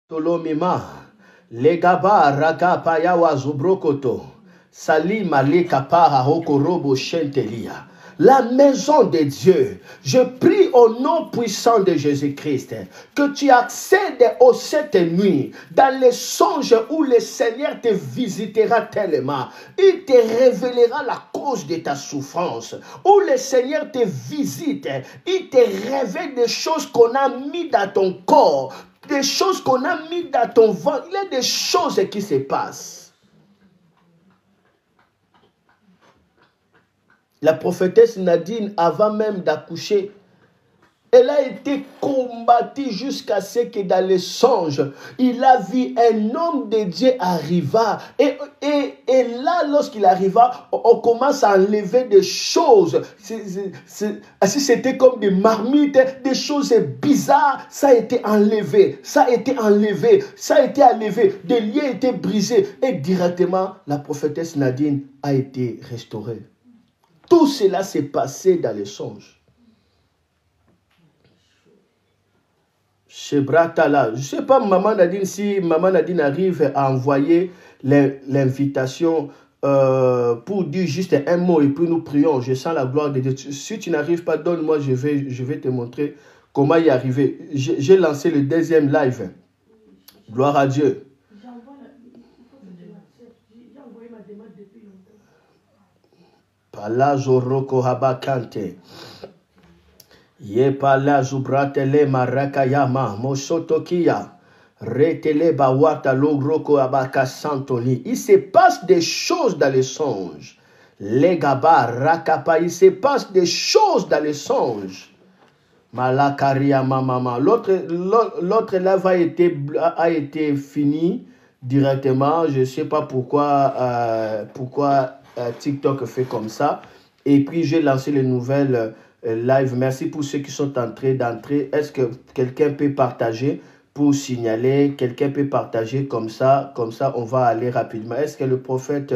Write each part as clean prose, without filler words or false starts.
Tolomima, Legaba Rakapaya Wazubrokoto, Salima Lekapara Hokorobo Shentelia. La maison de Dieu, je prie au nom puissant de Jésus-Christ que tu accèdes au cette nuit dans les songes où le Seigneur te visitera tellement. Il te révélera la cause de ta souffrance. Où le Seigneur te visite, il te révèle des choses qu'on a mis dans ton corps, des choses qu'on a mis dans ton ventre. Il y a des choses qui se passent. La prophétesse Nadine, avant même d'accoucher, elle a été combattue jusqu'à ce que dans les songes, il a vu un homme de Dieu arriva. Et là, lorsqu'il arriva, on commence à enlever des choses. C'était comme des marmites, des choses bizarres. Ça a été enlevé, ça a été enlevé, ça a été enlevé. Des liens étaient brisés. Et directement, la prophétesse Nadine a été restaurée. Tout cela s'est passé dans les songes. Chez Bratala, je ne sais pas, Maman Nadine, si Maman Nadine arrive à envoyer l'invitation pour dire juste un mot et puis nous prions. Je sens la gloire de Dieu. Si tu n'arrives pas, donne-moi, je vais te montrer comment y arriver. J'ai lancé le deuxième live. Gloire à Dieu. Palazo Roko Habakante. Ye palazo bratele marakayama mosotokia. Retele bawata logroko abaka santoli. Il se passe des choses dans les songes. Les gaba rakapa. Il se passe des choses dans les songes. Malakaria mama. L'autre live a été fini directement. Je ne sais pas pourquoi TikTok fait comme ça. Et puis j'ai lancé les nouvelles live. Merci pour ceux qui sont en train d'entrer. Est-ce que quelqu'un peut partager pour signaler? Quelqu'un peut partager comme ça on va aller rapidement. Est-ce que le prophète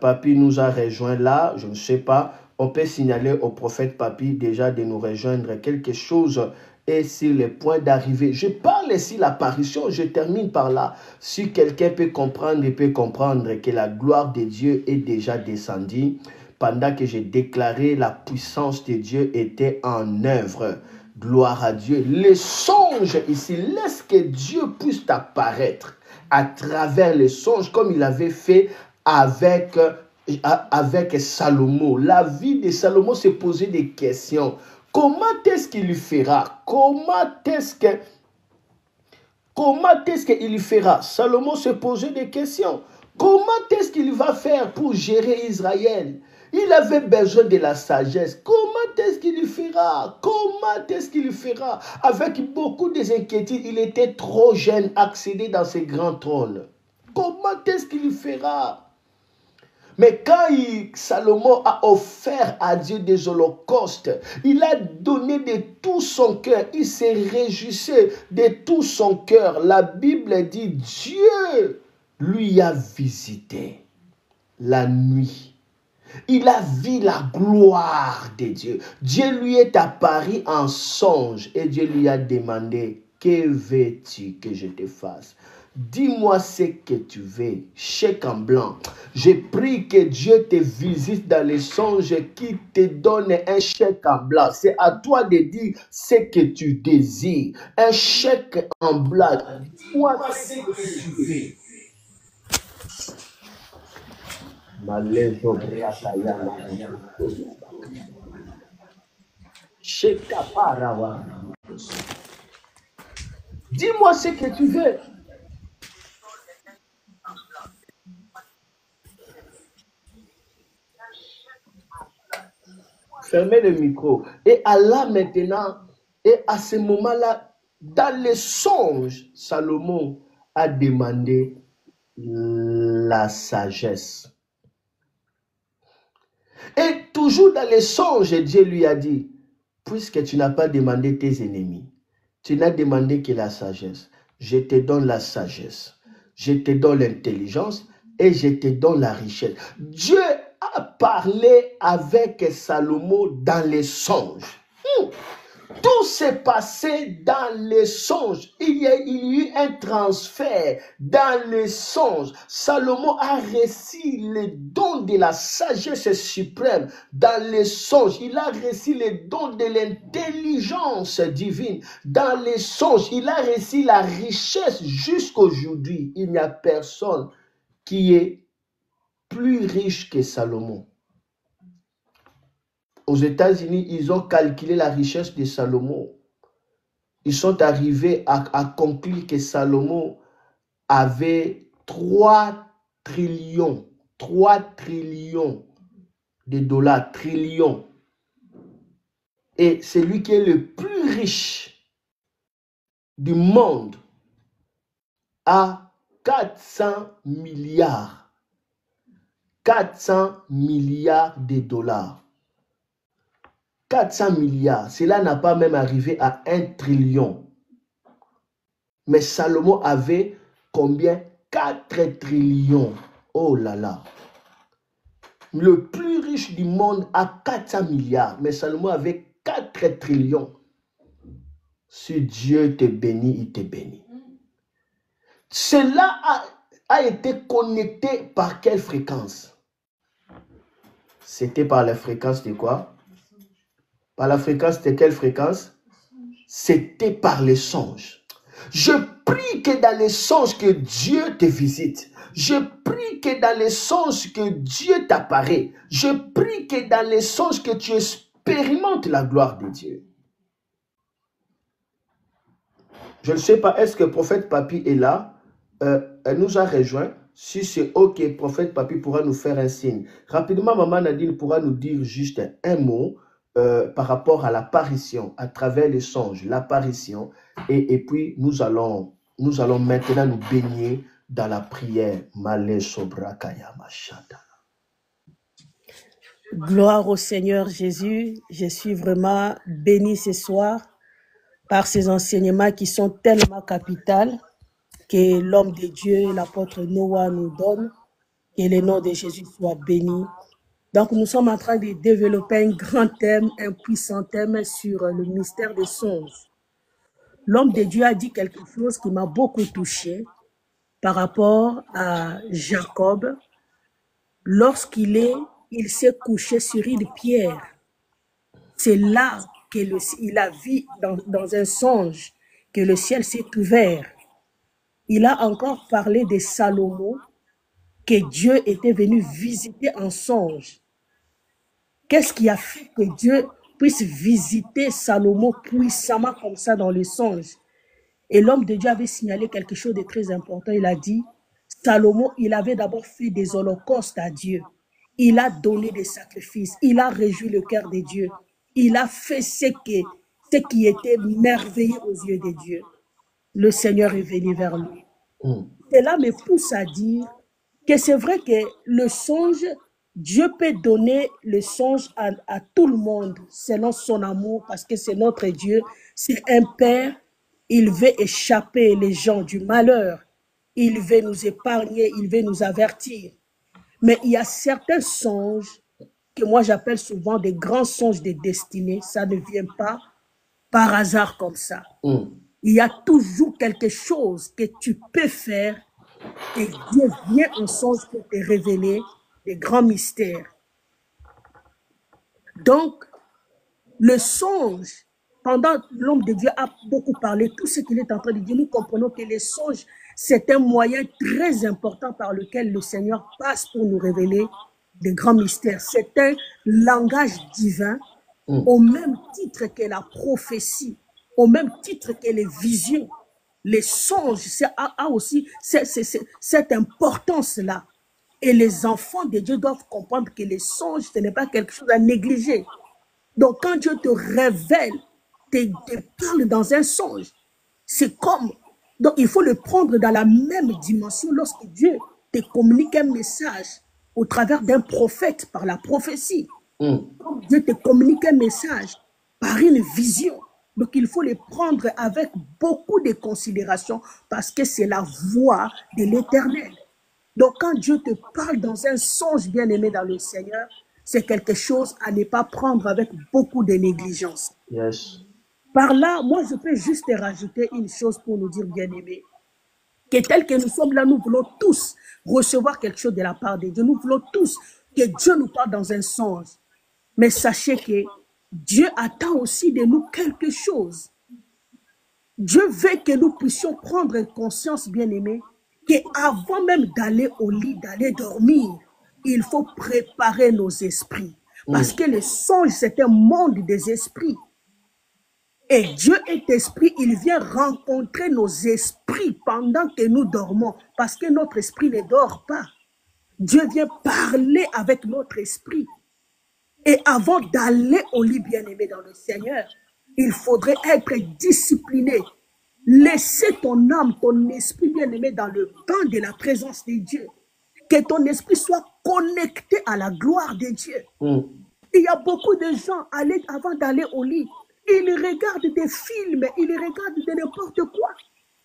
Papi nous a rejoint là? Je ne sais pas. On peut signaler au prophète Papi déjà de nous rejoindre. Quelque chose est sur le point d'arriver. Je parle ici l'apparition, je termine par là. Si quelqu'un peut comprendre, il peut comprendre que la gloire de Dieu est déjà descendue. Pendant que j'ai déclaré, la puissance de Dieu était en œuvre. Gloire à Dieu. Les songes ici, laisse que Dieu puisse apparaître à travers les songes comme il avait fait avec Salomon. La vie de Salomon s'est posé des questions. Comment est-ce qu'il fera? Comment est-ce qu'il fera? Salomon se posait des questions. Comment est-ce qu'il va faire pour gérer Israël? Il avait besoin de la sagesse. Comment est-ce qu'il fera? Comment est-ce qu'il fera? Avec beaucoup d'inquiétudes, il était trop jeune à accéder dans ces grands trônes. Comment est-ce qu'il fera? Mais quand Salomon a offert à Dieu des holocaustes, il a donné de tout son cœur. Il s'est réjouissé de tout son cœur. La Bible dit, Dieu lui a visité la nuit. Il a vu la gloire de Dieu. Dieu lui est apparu en songe et Dieu lui a demandé, que veux-tu que je te fasse? Dis-moi ce que tu veux, chèque en blanc. Je prie que Dieu te visite dans les songes, qui te donne un chèque en blanc. C'est à toi de dire ce que tu désires. Un chèque en blanc. Dis-moi ce que tu veux. Dis-moi ce que tu veux. Fermez le micro. Et Allah maintenant, et à ce moment-là, dans les songes, Salomon a demandé la sagesse. Et toujours dans les songes, Dieu lui a dit, puisque tu n'as pas demandé tes ennemis, tu n'as demandé que la sagesse. Je te donne la sagesse, je te donne l'intelligence et je te donne la richesse. Dieu a parlé avec Salomon dans les songes. Tout s'est passé dans les songes. Il y a eu un transfert dans les songes. Salomon a reçu les dons de la sagesse suprême dans les songes. Il a reçu les dons de l'intelligence divine dans les songes. Il a reçu la richesse jusqu'aujourd'hui. Il n'y a personne qui est plus riche que Salomon. Aux États-Unis, ils ont calculé la richesse de Salomon. Ils sont arrivés à conclure que Salomon avait 3 trillions de dollars, trillions. Et c'est lui qui est le plus riche du monde à 400 milliards. 400 milliards de dollars. 400 milliards, cela n'a pas même arrivé à 1 trillion. Mais Salomon avait combien? 4 trillions. Oh là là. Le plus riche du monde a 400 milliards. Mais Salomon avait 4 trillions. Si Dieu te bénit, il te bénit. Cela a été connecté par quelle fréquence? C'était par la fréquence de quoi? Par la fréquence de quelle fréquence? C'était par les songes. Je prie que dans les songes que Dieu te visite. Je prie que dans les songes que Dieu t'apparaît. Je prie que dans les songes que tu expérimentes la gloire de Dieu. Je ne sais pas, est-ce que Prophète Papi est là? Elle nous a rejoint. Si c'est OK, Prophète Papi pourra nous faire un signe. Rapidement, Maman Nadine pourra nous dire juste un mot par rapport à l'apparition, à travers les songes, l'apparition. Et puis, nous allons maintenant nous baigner dans la prière. Malé Sobrakaya Machata. Gloire au Seigneur Jésus. Je suis vraiment béni ce soir par ces enseignements qui sont tellement capitaux que l'homme de Dieu, l'apôtre Noah nous donne. Que le nom de Jésus soit béni. Donc, nous sommes en train de développer un grand thème, un puissant thème sur le mystère des songes. L'homme de Dieu a dit quelque chose qui m'a beaucoup touché par rapport à Jacob lorsqu'il s'est couché sur une pierre. C'est là qu'il a vu dans un songe que le ciel s'est ouvert. Il a encore parlé de Salomon, que Dieu était venu visiter en songe. Qu'est-ce qui a fait que Dieu puisse visiter Salomon puissamment comme ça dans les songes? Et l'homme de Dieu avait signalé quelque chose de très important. Il a dit, Salomon, il avait d'abord fait des holocaustes à Dieu. Il a donné des sacrifices. Il a réjoui le cœur de Dieu. Il a fait ce qui était merveilleux aux yeux de Dieu. Le Seigneur est venu vers lui. Cela me pousse à dire que c'est vrai que le songe, Dieu peut donner le songe à tout le monde selon son amour parce que c'est notre Dieu, c'est un Père, il veut échapper les gens du malheur, il veut nous épargner, il veut nous avertir. Mais il y a certains songes que moi j'appelle souvent des grands songes de destinée, ça ne vient pas par hasard comme ça. Il y a toujours quelque chose que tu peux faire et Dieu vient en songe pour te révéler des grands mystères. Donc, le songe, pendant l'homme de Dieu a beaucoup parlé, tout ce qu'il est en train de dire, nous comprenons que les songes, c'est un moyen très important par lequel le Seigneur passe pour nous révéler des grands mystères. C'est un langage divin, au même titre que la prophétie, au même titre que les visions. Les songes, ça a aussi cette importance-là. Et les enfants de Dieu doivent comprendre que les songes, ce n'est pas quelque chose à négliger. Donc, quand Dieu te révèle, te parle dans un songe, c'est comme... Donc, il faut le prendre dans la même dimension lorsque Dieu te communique un message au travers d'un prophète, par la prophétie. Dieu te communique un message par une vision. Donc, il faut les prendre avec beaucoup de considération parce que c'est la voix de l'Éternel. Donc, quand Dieu te parle dans un songe bien-aimé dans le Seigneur, c'est quelque chose à ne pas prendre avec beaucoup de négligence. Yes. Par là, moi, je peux juste rajouter une chose pour nous dire, bien-aimés, que tel que nous sommes là, nous voulons tous recevoir quelque chose de la part de Dieu. Nous voulons tous que Dieu nous parle dans un songe. Mais sachez que Dieu attend aussi de nous quelque chose. Dieu veut que nous puissions prendre conscience, bien-aimés, qu'avant même d'aller au lit, d'aller dormir, il faut préparer nos esprits. Parce que le songe, c'est un monde des esprits. Et Dieu est esprit, il vient rencontrer nos esprits pendant que nous dormons. Parce que notre esprit ne dort pas. Dieu vient parler avec notre esprit. Et avant d'aller au lit, bien-aimé dans le Seigneur, il faudrait être discipliné. Laissez ton âme, ton esprit bien-aimé dans le bain de la présence de Dieu. Que ton esprit soit connecté à la gloire de Dieu. Il y a beaucoup de gens, avant d'aller au lit, ils regardent des films, ils regardent de n'importe quoi.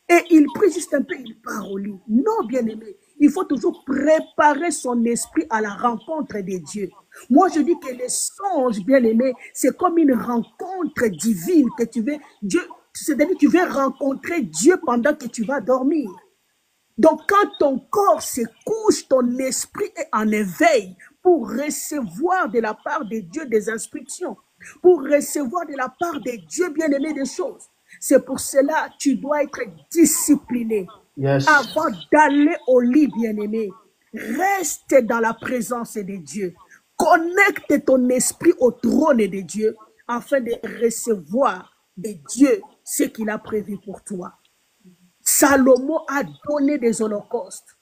Et ils prient juste un peu, ils partent au lit. Non, bien-aimé, il faut toujours préparer son esprit à la rencontre de Dieu. Moi, je dis que les songes, bien-aimé, c'est comme une rencontre divine que tu veux. Dieu, c'est-à-dire que tu veux rencontrer Dieu pendant que tu vas dormir. Donc, quand ton corps se couche, ton esprit est en éveil pour recevoir de la part de Dieu des instructions, pour recevoir de la part de Dieu, bien-aimé, des choses. C'est pour cela que tu dois être discipliné. Yes. Avant d'aller au lit, bien-aimé, reste dans la présence de Dieu. Connecte ton esprit au trône de Dieu afin de recevoir de Dieu ce qu'il a prévu pour toi. Salomon a donné des holocaustes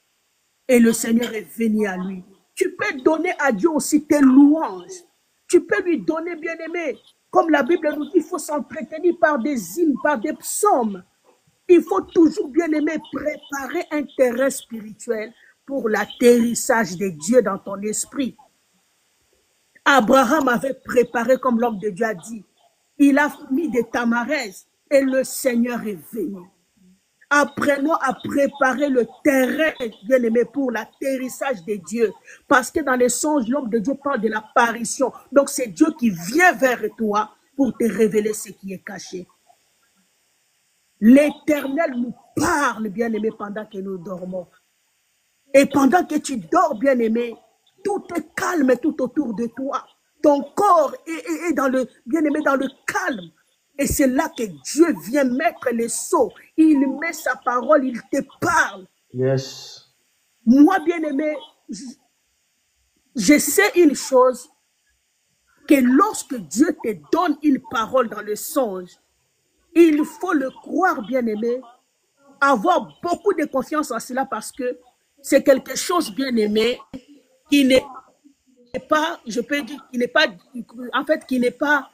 et le Seigneur est venu à lui. Tu peux donner à Dieu aussi tes louanges. Tu peux lui donner, bien-aimé, comme la Bible nous dit, il faut s'entretenir par des hymnes, par des psaumes. Il faut toujours, bien-aimé, préparer un terrain spirituel pour l'atterrissage de Dieu dans ton esprit. Abraham avait préparé, comme l'homme de Dieu a dit. Il a mis des tamaraises et le Seigneur est venu. Apprenons à préparer le terrain, bien-aimé, pour l'atterrissage de Dieu. Parce que dans les songes, l'homme de Dieu parle de l'apparition. Donc, c'est Dieu qui vient vers toi pour te révéler ce qui est caché. L'Éternel nous parle, bien-aimé, pendant que nous dormons. Et pendant que tu dors, bien-aimé, tout est calme tout autour de toi. Ton corps est dans le, bien-aimé, dans le calme. Et c'est là que Dieu vient mettre les sceaux. Il met sa parole, il te parle. Yes. Moi, bien-aimé, je sais une chose, que lorsque Dieu te donne une parole dans le songe, il faut le croire, bien-aimé, avoir beaucoup de confiance en cela parce que c'est quelque chose, bien-aimé, qui n'est pas, je peux dire, qui n'est pas, en fait, qui n'est pas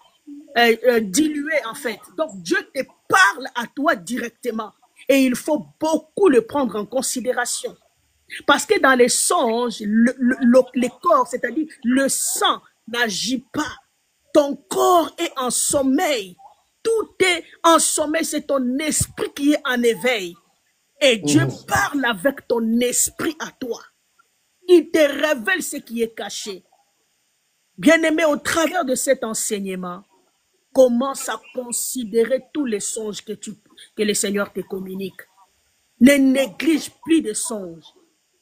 dilué, en fait. Donc, Dieu te parle à toi directement. Et il faut beaucoup le prendre en considération. Parce que dans les songes, les corps, c'est-à-dire le sang, n'agit pas. Ton corps est en sommeil. Tout est en sommeil. C'est ton esprit qui est en éveil. Et Dieu parle avec ton esprit à toi. Il te révèle ce qui est caché. Bien-aimé, au travers de cet enseignement, commence à considérer tous les songes que le Seigneur te communique. Ne néglige plus de songes.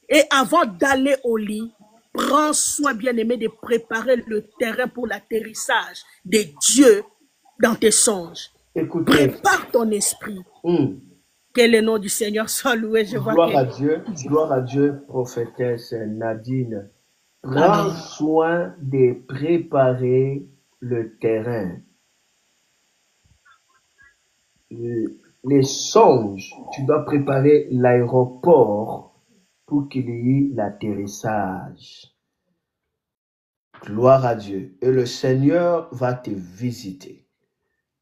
Et avant d'aller au lit, prends soin, bien-aimé, de préparer le terrain pour l'atterrissage de Dieu dans tes songes. Écoutez. Prépare ton esprit. Que le nom du Seigneur soit loué. Je vois gloire à Dieu, prophétesse Nadine. Prends soin de préparer le terrain. Les songes, tu dois préparer l'aéroport pour qu'il y ait l'atterrissage. Gloire à Dieu. Et le Seigneur va te visiter.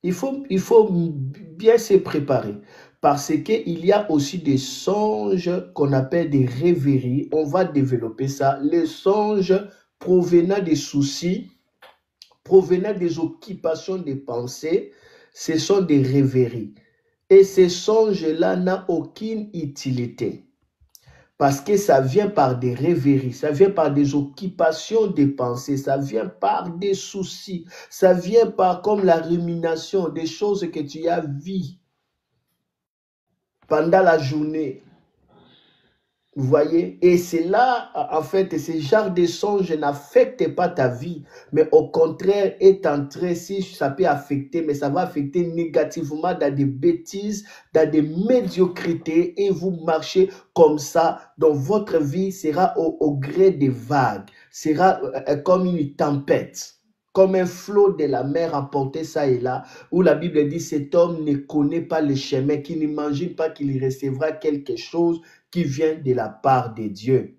Il faut bien se préparer parce qu'il y a aussi des songes qu'on appelle des rêveries. On va développer ça. Les songes provenant des soucis, provenant des occupations des pensées, ce sont des rêveries. Et ces songes-là n'ont aucune utilité. Parce que ça vient par des rêveries, ça vient par des occupations des pensées, ça vient par des soucis, ça vient par comme la rumination, des choses que tu as vues pendant la journée. Vous voyez? Et c'est là, en fait, ce genre de songe n'affecte pas ta vie, mais au contraire est en train, si ça peut affecter, mais ça va affecter négativement dans des bêtises, dans des médiocrités, et vous marchez comme ça, donc votre vie sera au gré des vagues, sera comme une tempête. Comme un flot de la mer emporté ça et là, où la Bible dit cet homme ne connaît pas le chemin, qui n'imagine pas qu'il recevra quelque chose qui vient de la part de Dieu.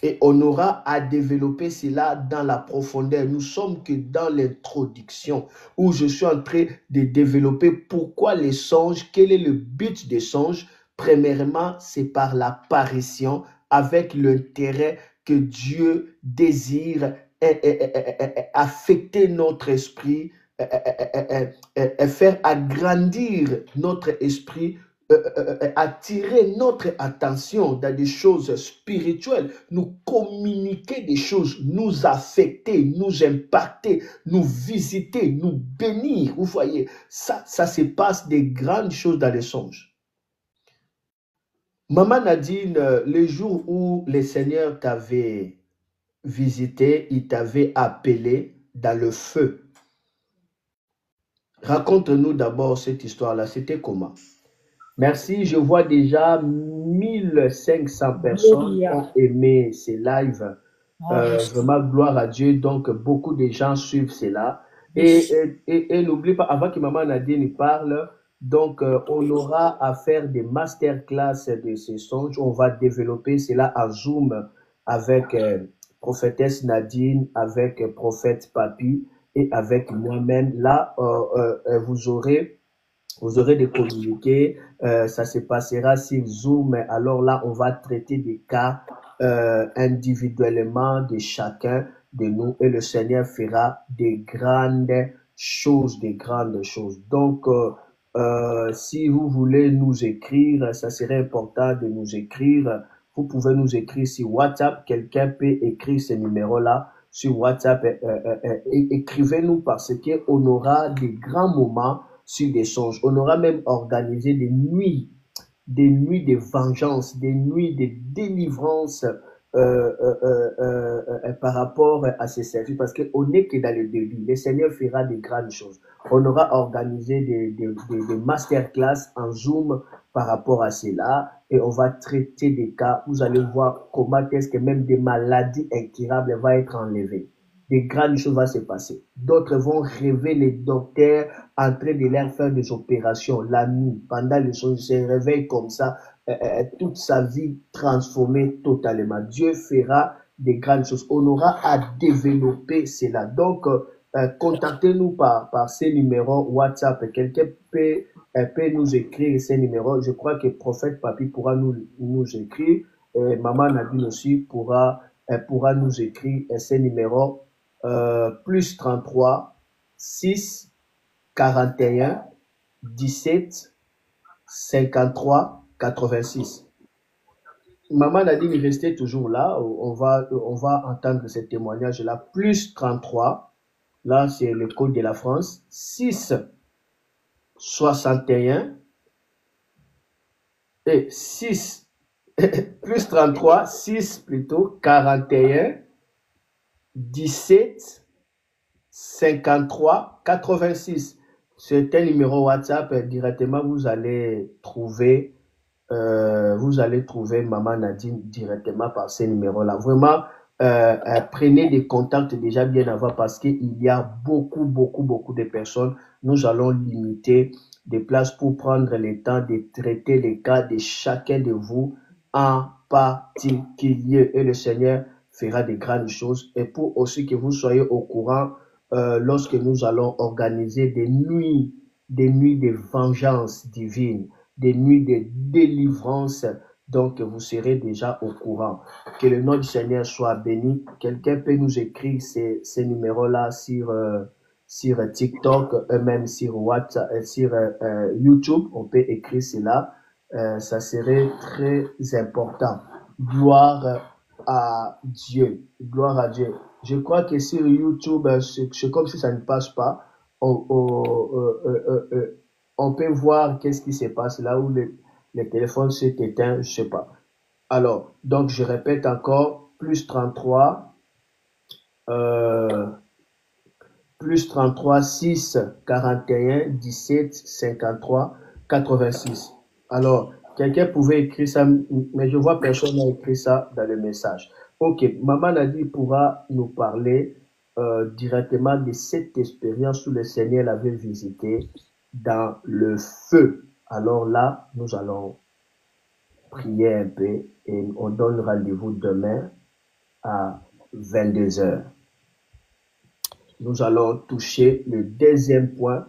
Et on aura à développer cela dans la profondeur. Nous sommes que dans l'introduction où je suis en train de développer pourquoi les songes, quel est le but des songes. Premièrement, c'est par l'apparition avec l'intérêt que Dieu désire affecter notre esprit, faire agrandir notre esprit, attirer notre attention dans des choses spirituelles, nous communiquer des choses, nous affecter, nous impacter, nous visiter, nous bénir. Vous voyez, ça se passe des grandes choses dans les songes. Maman Nadine, le jour où le Seigneur t'avait visité, il t'avait appelé dans le feu. Raconte-nous d'abord cette histoire-là, c'était comment? Merci, je vois déjà 1500 personnes ont aimé ces lives. Vraiment, gloire à Dieu. Donc, beaucoup de gens suivent cela. Et n'oublie pas, avant que Maman Nadine parle, donc, on aura à faire des masterclass de ces songes. On va développer cela en Zoom avec prophétesse Nadine, avec prophète Papi et avec moi-même. Là, vous aurez de communiquer, ça se passera sur Zoom. Alors là, on va traiter des cas individuellement de chacun de nous et le Seigneur fera des grandes choses, Donc, si vous voulez nous écrire, ça serait important de nous écrire. Vous pouvez nous écrire sur WhatsApp. Quelqu'un peut écrire ce numéro-là sur WhatsApp. Écrivez-nous parce qu'on aura des grands moments sur des songes. On aura même organisé des nuits de vengeance, des nuits de délivrance par rapport à ces services, parce qu'on n'est que dans le début. Le Seigneur fera des grandes choses. On aura organisé des masterclass en Zoom par rapport à cela et on va traiter des cas. Vous allez voir comment est-ce que même des maladies incurables vont être enlevées. Des grandes choses vont se passer. D'autres vont rêver les docteurs en train de leur faire des opérations la nuit, pendant les songes, se réveillent comme ça, toute sa vie transformée totalement. Dieu fera des grandes choses. On aura à développer cela. Donc, contactez-nous par ces numéros WhatsApp. Quelqu'un peut nous écrire ces numéros. Je crois que Prophète Papi pourra nous écrire. Maman Nadine aussi pourra nous écrire ces numéros. Plus 33 6 41 17 53 86. Maman Nadine, restez toujours là. On va entendre ce témoignage-là. Plus 33, là c'est le code de la France. 6 61 et 6 plus 33, 6 plutôt 41 17 53 86. C'est un numéro WhatsApp. Directement, vous allez trouver Maman Nadine directement par ces numéros-là. Vraiment, prenez des contacts déjà bien avant parce qu'il y a beaucoup de personnes. Nous allons limiter des places pour prendre le temps de traiter les cas de chacun de vous en particulier. Et le Seigneur fera des grandes choses. Et pour aussi que vous soyez au courant, lorsque nous allons organiser des nuits de vengeance divine, des nuits de délivrance, donc vous serez déjà au courant. Que le nom du Seigneur soit béni. Quelqu'un peut nous écrire ces numéros-là sur TikTok, même sur WhatsApp, sur YouTube, on peut écrire cela. Ça serait très important. Gloire à Dieu. Gloire à Dieu. Je crois que sur YouTube, c'est comme si ça ne passe pas. On peut voir qu'est-ce qui se passe là où le téléphone s'est éteint, je sais pas. Alors, donc je répète encore, plus 33, euh, plus 33, 6, 41, 17, 53, 86. Alors, quelqu'un pouvait écrire ça, mais je vois personne n'a écrit ça dans le message. Ok, Maman Nadi pourra nous parler directement de cette expérience où le Seigneur l'avait visité dans le feu. Alors là, nous allons prier un peu et on donne rendez-vous demain à 22 heures. Nous allons toucher le deuxième point.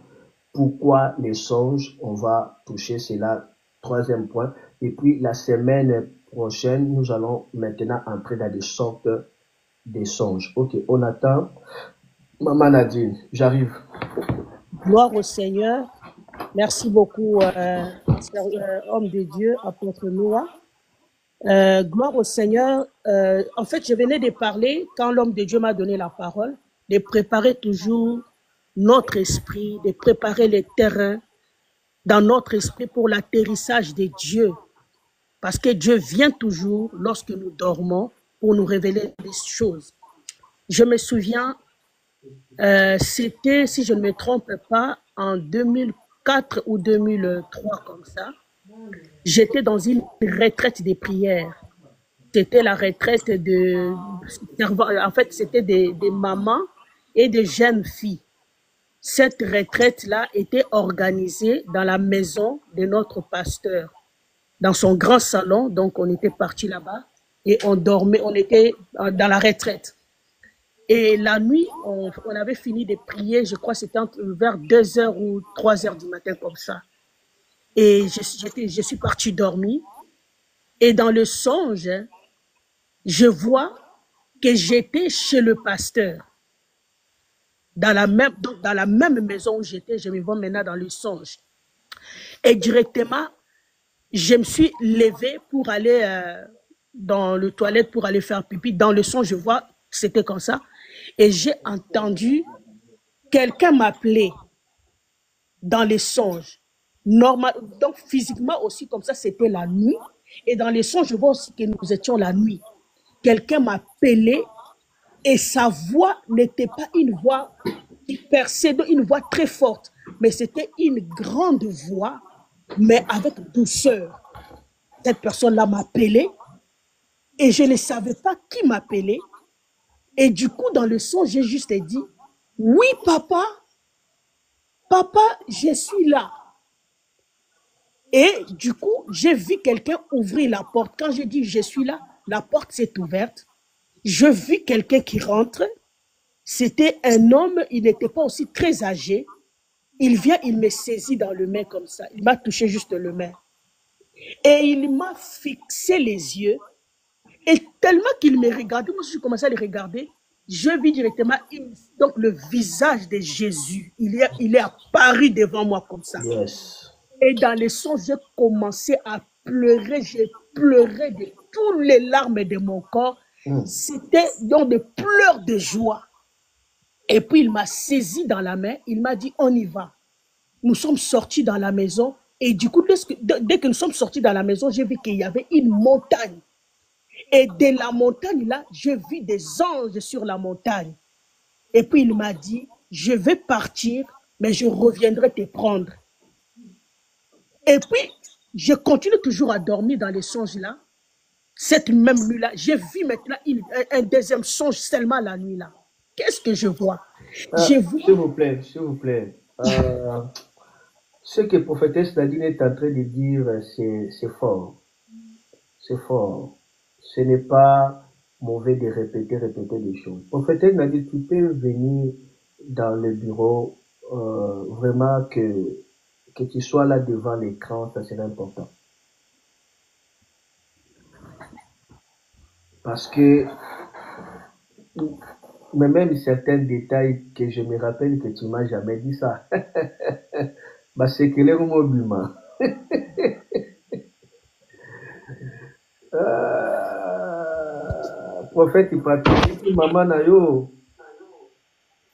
Pourquoi les songes? On va toucher cela, troisième point. Et puis la semaine prochaine, nous allons maintenant entrer dans des sortes de songes. Ok, on attend. Maman Nadine, j'arrive. Gloire au Seigneur. Merci beaucoup, homme de Dieu, apôtre Noah. Gloire au Seigneur. En fait, je venais de parler, quand l'homme de Dieu m'a donné la parole, de préparer toujours notre esprit, de préparer les terrains dans notre esprit pour l'atterrissage de Dieu. Parce que Dieu vient toujours, lorsque nous dormons, pour nous révéler des choses. Je me souviens, c'était, si je ne me trompe pas, en 2004 ou 2003, comme ça, j'étais dans une retraite des prières. C'était la retraite de... En fait, c'était des mamans et des jeunes filles. Cette retraite-là était organisée dans la maison de notre pasteur, dans son grand salon. Donc, on était partis là-bas et on dormait, on était dans la retraite. Et la nuit, on avait fini de prier, je crois que c'était vers 2 heures ou 3 heures du matin, comme ça. Et je suis partie dormir. Et dans le songe, je vois que j'étais chez le pasteur. Dans la même maison où j'étais, je me vois maintenant dans le songe. Et directement, je me suis levée pour aller dans le toilette pour aller faire pipi. Dans le songe, je vois, c'était comme ça. Et j'ai entendu quelqu'un m'appeler dans les songes. Normal, donc physiquement aussi, comme ça, c'était la nuit. Et dans les songes, je vois aussi que nous étions la nuit. Quelqu'un m'appelait et sa voix n'était pas une voix qui perçait, une voix très forte, mais c'était une grande voix, mais avec douceur. Cette personne-là m'appelait et je ne savais pas qui m'appelait. Et du coup, dans le son, j'ai juste dit, oui, papa, papa, je suis là. Et du coup, j'ai vu quelqu'un ouvrir la porte. Quand j'ai dit je suis là, la porte s'est ouverte. Je vis quelqu'un qui rentre. C'était un homme, il n'était pas aussi très âgé. Il vient, il me saisit dans le main comme ça. Il m'a touché juste le main. Et il m'a fixé les yeux. Et tellement qu'il me regardait, moi je commençais à le regarder, je vis directement donc le visage de Jésus. Il est apparu devant moi comme ça. Yes. Et dans les sons, j'ai commencé à pleurer. J'ai pleuré de toutes les larmes de mon corps. C'était donc des pleurs de joie. Et puis il m'a saisi dans la main. Il m'a dit, on y va. Nous sommes sortis dans la maison. Et du coup, dès que nous sommes sortis dans la maison, j'ai vu qu'il y avait une montagne. Et de la montagne là, je vis des anges sur la montagne. Et puis il m'a dit, je vais partir, mais je reviendrai te prendre. Et puis, je continue toujours à dormir dans les songes là. Cette même nuit-là, j'ai vu maintenant un deuxième songe seulement la nuit là. Qu'est-ce que je vois? S'il vous plaît, s'il vous plaît. Ce que prophétesse Nadine est en train de dire, c'est fort. C'est fort. Ce n'est pas mauvais de répéter des choses. Prophétesse Nadine, tu peux venir dans le bureau, vraiment que tu sois là devant l'écran, ça c'est important. Parce que, mais même certains détails que je me rappelle que tu m'as jamais dit ça. Bah, c'est que les mobile. En fait, il pratique maman na yo.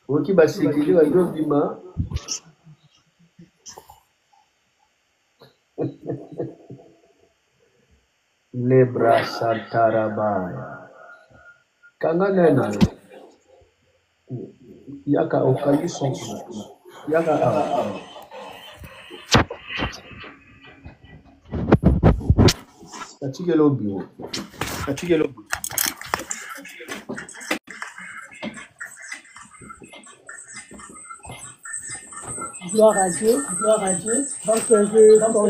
Oki ba sikili wa yo bima. Lebra Santarabaya. Kanga nena. Yaka okali son. Yaka a. Atigelo bio. Atigelo bio. Gloire à Dieu. Gloire à Dieu. Donc,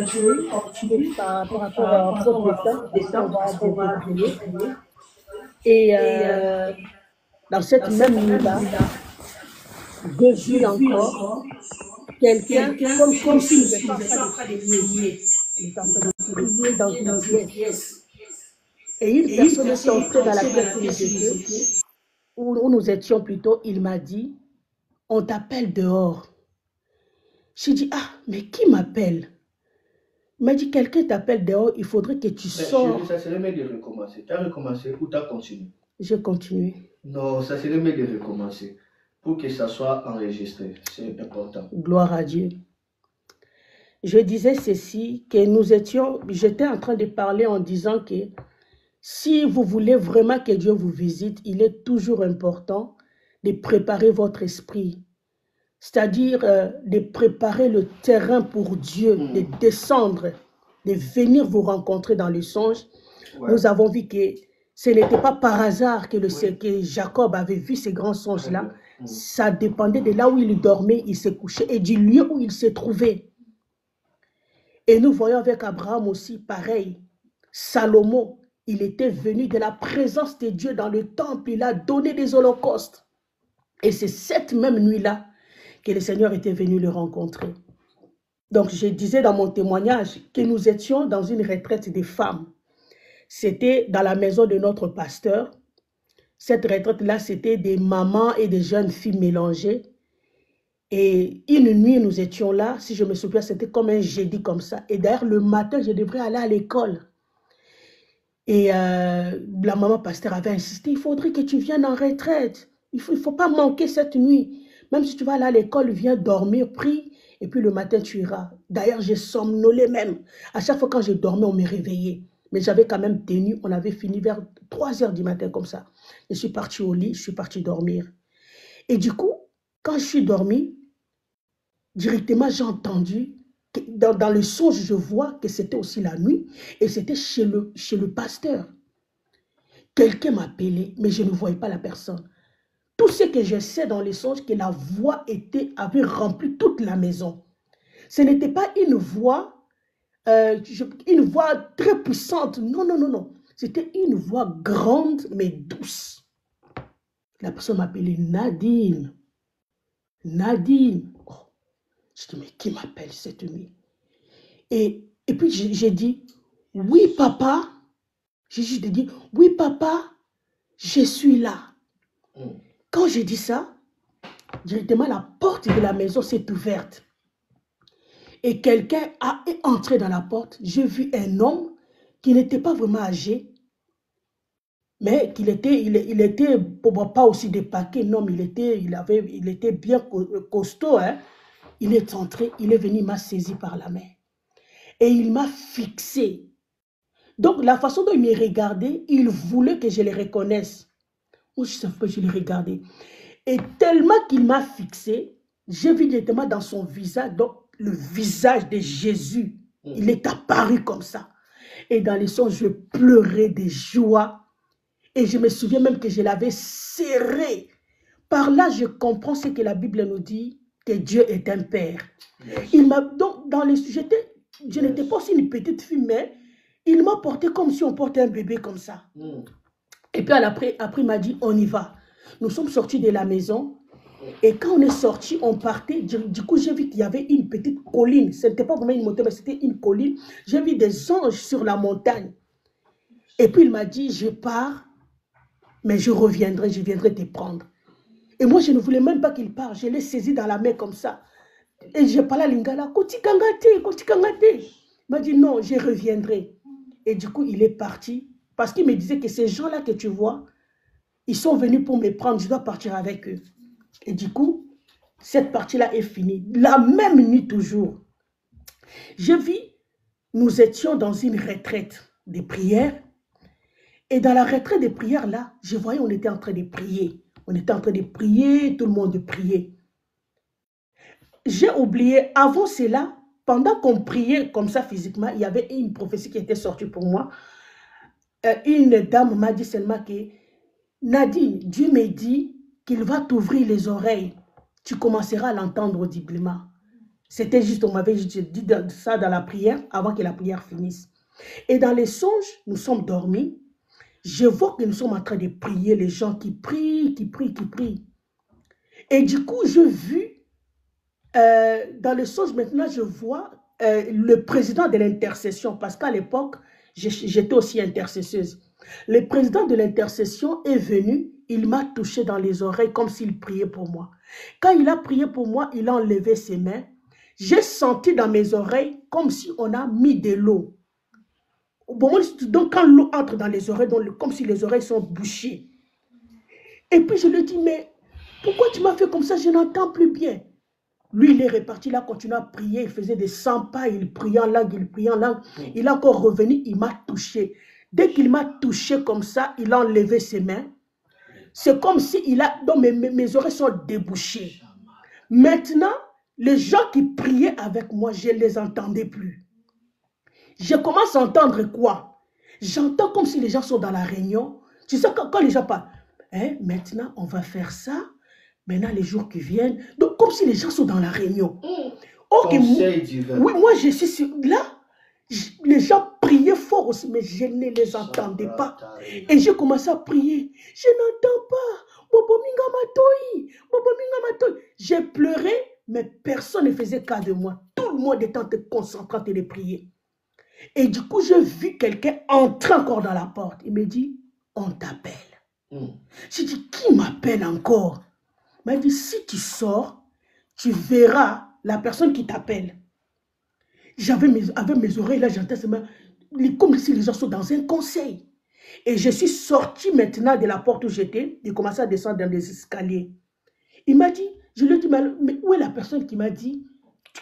je continue par rapport à votre destin. Après, on va bientôt prier. Et dans cette même nuit-là, je vis encore quelqu'un comme s'il n'était pas en train de prier. Il est en train de prier dans une pièce. Et une personne est entrée dans la pièce où nous étions plutôt. Il m'a dit, on t'appelle dehors. J'ai dit, ah, mais qui m'appelle? Il m'a dit, quelqu'un t'appelle dehors, il faudrait que tu sors. Ça serait mieux de recommencer. Tu as recommencé ou tu as continué? J'ai continué. Non, ça serait mieux de recommencer pour que ça soit enregistré. C'est important. Gloire à Dieu. Je disais ceci, que j'étais en train de parler en disant que si vous voulez vraiment que Dieu vous visite, il est toujours important de préparer votre esprit. C'est-à-dire de préparer le terrain pour Dieu, de descendre, de venir vous rencontrer dans le songe. Ouais. Nous avons vu que ce n'était pas par hasard que Jacob avait vu ces grands songes-là. Ça dépendait de là où il dormait, il se couchait et du lieu où il se trouvait. Et nous voyons avec Abraham aussi pareil. Salomon, il était venu de la présence de Dieu dans le temple, il a donné des holocaustes. Et c'est cette même nuit-là que le Seigneur était venu le rencontrer. Donc, je disais dans mon témoignage que nous étions dans une retraite des femmes. C'était dans la maison de notre pasteur. Cette retraite-là, c'était des mamans et des jeunes filles mélangées. Et une nuit, nous étions là. Si je me souviens, c'était comme un jeudi comme ça. Et d'ailleurs, le matin, je devrais aller à l'école. Et la maman pasteur avait insisté, il faudrait que tu viennes en retraite. Il ne faut pas manquer cette nuit. Même si tu vas aller à l'école, viens dormir, prie, et puis le matin, tu iras. D'ailleurs, j'ai somnolé même. À chaque fois quand je dormais, on me réveillait. Mais j'avais quand même tenu, on avait fini vers 3 heures du matin comme ça. Je suis partie au lit, je suis partie dormir. Et du coup, quand je suis dormie, directement, j'ai entendu, dans le songe, je vois que c'était aussi la nuit, et c'était chez le pasteur. Quelqu'un m'appelait, mais je ne voyais pas la personne. Tout ce que je sais dans les songes, que la voix avait rempli toute la maison. Ce n'était pas une voix très puissante. Non, non, non, non. C'était une voix grande, mais douce. La personne m'appelait Nadine. Nadine. Oh. Je dis, mais qui m'appelle cette nuit? Et puis j'ai dit, oui, papa. J'ai juste dit, oui, papa, je suis là. Quand j'ai dit ça, directement la porte de la maison s'est ouverte. Et quelqu'un est entré dans la porte. J'ai vu un homme qui n'était pas vraiment âgé, mais il était pas aussi dépaqué. Non, il était bien costaud. Hein. Il est entré, il est venu, il m'a saisi par la main. Et il m'a fixé. Donc, la façon dont il me regardait, il voulait que je le reconnaisse. Moi, je savais que je le regardais. Et tellement qu'il m'a fixé, j'ai vu directement dans son visage, donc le visage de Jésus, il est apparu comme ça. Et dans les songes, je pleurais de joie. Et je me souviens même que je l'avais serré. Par là, je comprends ce que la Bible nous dit, que Dieu est un Père. Yes. Il m'a donc dans les je n'étais pas aussi une petite fille, mais il m'a porté comme si on portait un bébé comme ça. Et puis après il m'a dit, on y va. Nous sommes sortis de la maison. Et quand on est sorti, on partait. Du coup, j'ai vu qu'il y avait une petite colline. Ce n'était pas vraiment une montagne, mais c'était une colline. J'ai vu des anges sur la montagne. Et puis il m'a dit, je pars, mais je viendrai te prendre. Et moi, je ne voulais même pas qu'il parte. Je l'ai saisi dans la main comme ça. Et j'ai parlé à Lingala, Koti Kangate. Il m'a dit, non, je reviendrai. Et du coup, il est parti. Parce qu'il me disait que ces gens-là que tu vois, Ils sont venus pour me prendre, je dois partir avec eux. Et du coup, cette partie-là est finie. La même nuit toujours, je vis, nous étions dans une retraite de prière. Et dans la retraite de prière, là, je voyais, on était en train de prier. On était en train de prier, tout le monde priait. J'ai oublié, avant cela, pendant qu'on priait comme ça physiquement, il y avait une prophétie qui était sortie pour moi. Une dame m'a dit seulement que Nadine, Dieu me dit qu'il va t'ouvrir les oreilles. Tu commenceras à l'entendre audiblement. C'était juste, on m'avait dit ça dans la prière avant que la prière finisse. Et dans les songes, nous sommes dormis. Je vois que nous sommes en train de prier, les gens qui prient, qui prient, qui prient. Et du coup, je vis, dans le songe maintenant, je vois le président de l'intercession, parce qu'à l'époque, j'étais aussi intercesseuse. Le président de l'intercession est venu, il m'a touché dans les oreilles comme s'il priait pour moi. Quand il a prié pour moi, il a enlevé ses mains. J'ai senti dans mes oreilles comme si on a mis de l'eau. Bon, donc quand l'eau entre dans les oreilles, donc, comme si les oreilles sont bouchées. Et puis je lui dis, mais pourquoi tu m'as fait comme ça? Je n'entends plus bien. Lui, il est reparti, il a continué à prier, il faisait des 100 pas, il priait en langue, il priait en langue. Il est encore revenu, il m'a touché. Dès qu'il m'a touché comme ça, il a enlevé ses mains. C'est comme si il a... Donc mes oreilles sont débouchées. Maintenant, les gens qui priaient avec moi, je ne les entendais plus. Je commence à entendre quoi? J'entends comme si les gens sont dans la réunion. Tu sais, quand les gens parlent, hein, maintenant, on va faire ça. Maintenant, les jours qui viennent. Donc, comme si les gens sont dans la réunion. Okay, oui, moi, je suis là. Les gens priaient fort aussi, mais je ne les entendais pas. Et j'ai commencé à prier. Je n'entends pas. Bobo Mingamatoi. Bobo Mingamatoi. J'ai pleuré, mais personne ne faisait cas de moi. Tout le monde était en train de concentrer, en train de prier. Et du coup, j'ai vu quelqu'un entrer encore dans la porte. Il me dit, on t'appelle. J'ai dit, qui m'appelle encore? Il m'a dit, si tu sors, tu verras la personne qui t'appelle. Avec mes oreilles, là, j'entends seulement, comme si les gens sont dans un conseil. Et je suis sorti maintenant de la porte où j'étais, j'ai commencé à descendre dans les escaliers. Il m'a dit, je lui ai dit, mais où est la personne qui m'a dit,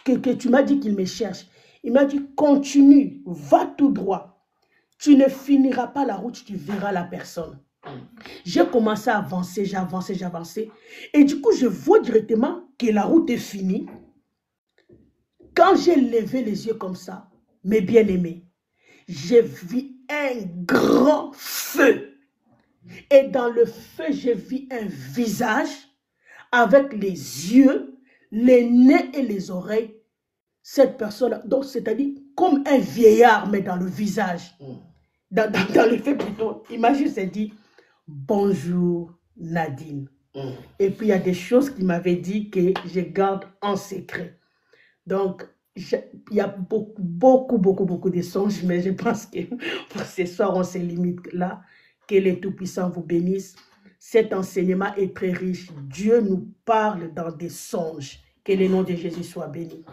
que tu m'as dit qu'il me cherche? Il m'a dit, continue, va tout droit. Tu ne finiras pas la route, tu verras la personne. J'ai commencé à avancer, j'avançais. Et du coup, je vois directement que la route est finie. Quand j'ai levé les yeux comme ça, mes bien-aimés, j'ai vu un grand feu. Et dans le feu, j'ai vu un visage avec les yeux, les nez et les oreilles. Cette personne, donc c'est-à-dire comme un vieillard, mais dans le visage. Dans le feu plutôt. Imagine, c'est dit, bonjour Nadine. Et puis il y a des choses qu'il m'avait dit que je garde en secret. Donc, il y a beaucoup de songes, mais je pense que pour ce soir, on se limite là. Que le Tout-Puissant vous bénisse. Cet enseignement est très riche. Dieu nous parle dans des songes. Que le nom de Jésus soit béni.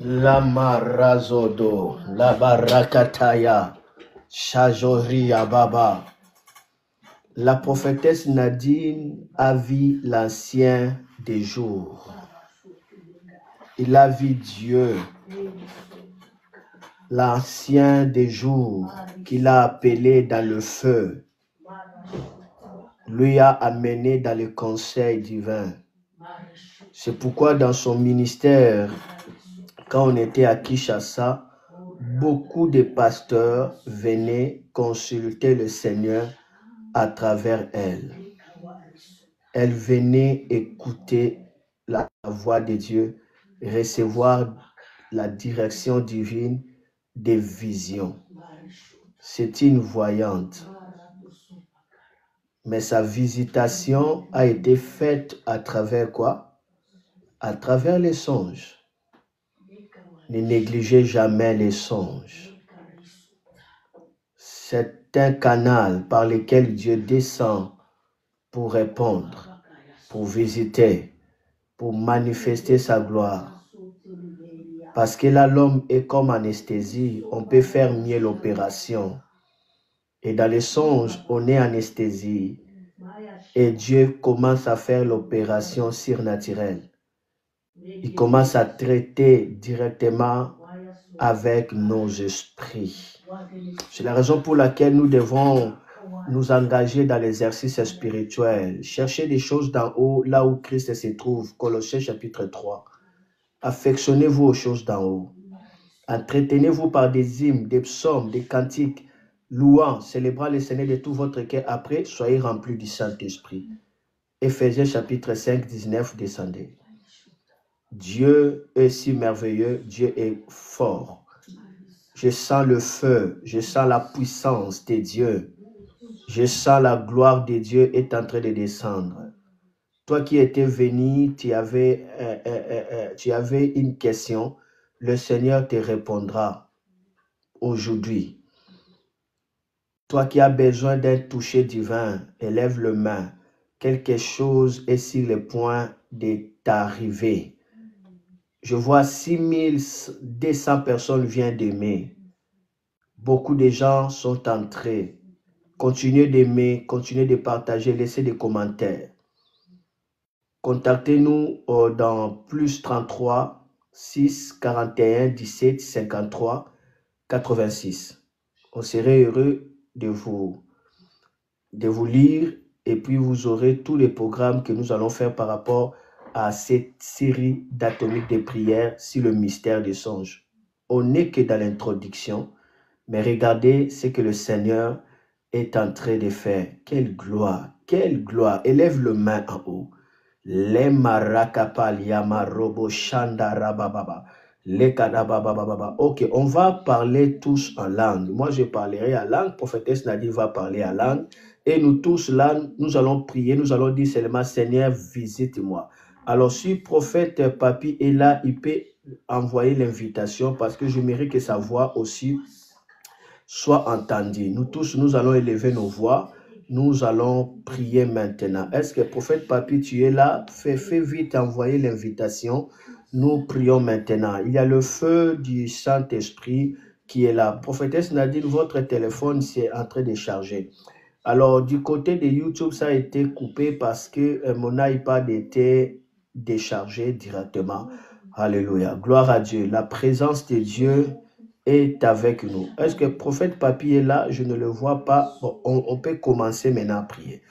La marazodo, la barakataya, shajoria baba. La prophétesse Nadine a vu l'ancien des jours. Il a vu Dieu, l'ancien des jours, qu'il a appelé dans le feu, lui a amené dans le conseil divin. C'est pourquoi dans son ministère, quand on était à Kinshasa, beaucoup de pasteurs venaient consulter le Seigneur à travers elle. Elle venait écouter la voix de Dieu, recevoir la direction divine des visions. C'est une voyante. Mais sa visitation a été faite à travers quoi? À travers les songes. Ne négligez jamais les songes. C'est un canal par lequel Dieu descend pour répondre, pour visiter, pour manifester sa gloire, Parce que là, l'homme est comme anesthésie. On peut faire mieux l'opération. Et dans les songes, on est anesthésie. Et Dieu commence à faire l'opération surnaturelle. Il commence à traiter directement avec nos esprits. C'est la raison pour laquelle nous devons nous engager dans l'exercice spirituel. Chercher des choses d'en haut, là où Christ se trouve. Colossiens chapitre 3. Affectionnez-vous aux choses d'en haut. Entretenez-vous par des hymnes, des psaumes, des cantiques, louant, célébrant le Seigneur de tout votre cœur. Après, soyez remplis du Saint-Esprit. Éphésiens chapitre 5, 19, descendez. Dieu est si merveilleux, Dieu est fort. Je sens le feu, je sens la puissance de Dieu. Je sens la gloire de Dieu est en train de descendre. Toi qui étais venu, tu avais une question. Le Seigneur te répondra aujourd'hui. Toi qui as besoin d'un toucher divin, élève le main. Quelque chose est sur le point de t'arriver. Je vois 6200 personnes viennent d'aimer. Beaucoup de gens sont entrés. Continuez d'aimer, continuez de partager, laissez des commentaires. Contactez-nous dans plus 33 6 41 17 53 86. On serait heureux de vous lire et puis vous aurez tous les programmes que nous allons faire par rapport à cette série d'atomiques de prière sur le mystère des songes. On n'est que dans l'introduction, mais regardez ce que le Seigneur est en train de faire. Quelle gloire, quelle gloire. Élève le main en haut. Les marakapal yamarobo shandarababa. Ok, on va parler tous en langue. Moi, je parlerai en langue. Prophétesse Nadine va parler en langue. Et nous tous là, nous allons prier. Nous allons dire seulement, Seigneur, visite-moi. Alors, si prophète Papi est là, il peut envoyer l'invitation parce que je mérite que sa voix aussi soit entendue. Nous tous, nous allons élever nos voix. Nous allons prier maintenant. Est-ce que prophète Papi, tu es là? Fais vite envoyer l'invitation. Nous prions maintenant. Il y a le feu du Saint-Esprit qui est là. Prophétesse Nadine, votre téléphone c'est en train de charger. Alors, du côté de YouTube, ça a été coupé parce que mon iPad était déchargé directement. Alléluia. Gloire à Dieu. La présence de Dieu est avec nous. Est-ce que prophète Papi est là? Je ne le vois pas. Bon, on peut commencer maintenant à prier.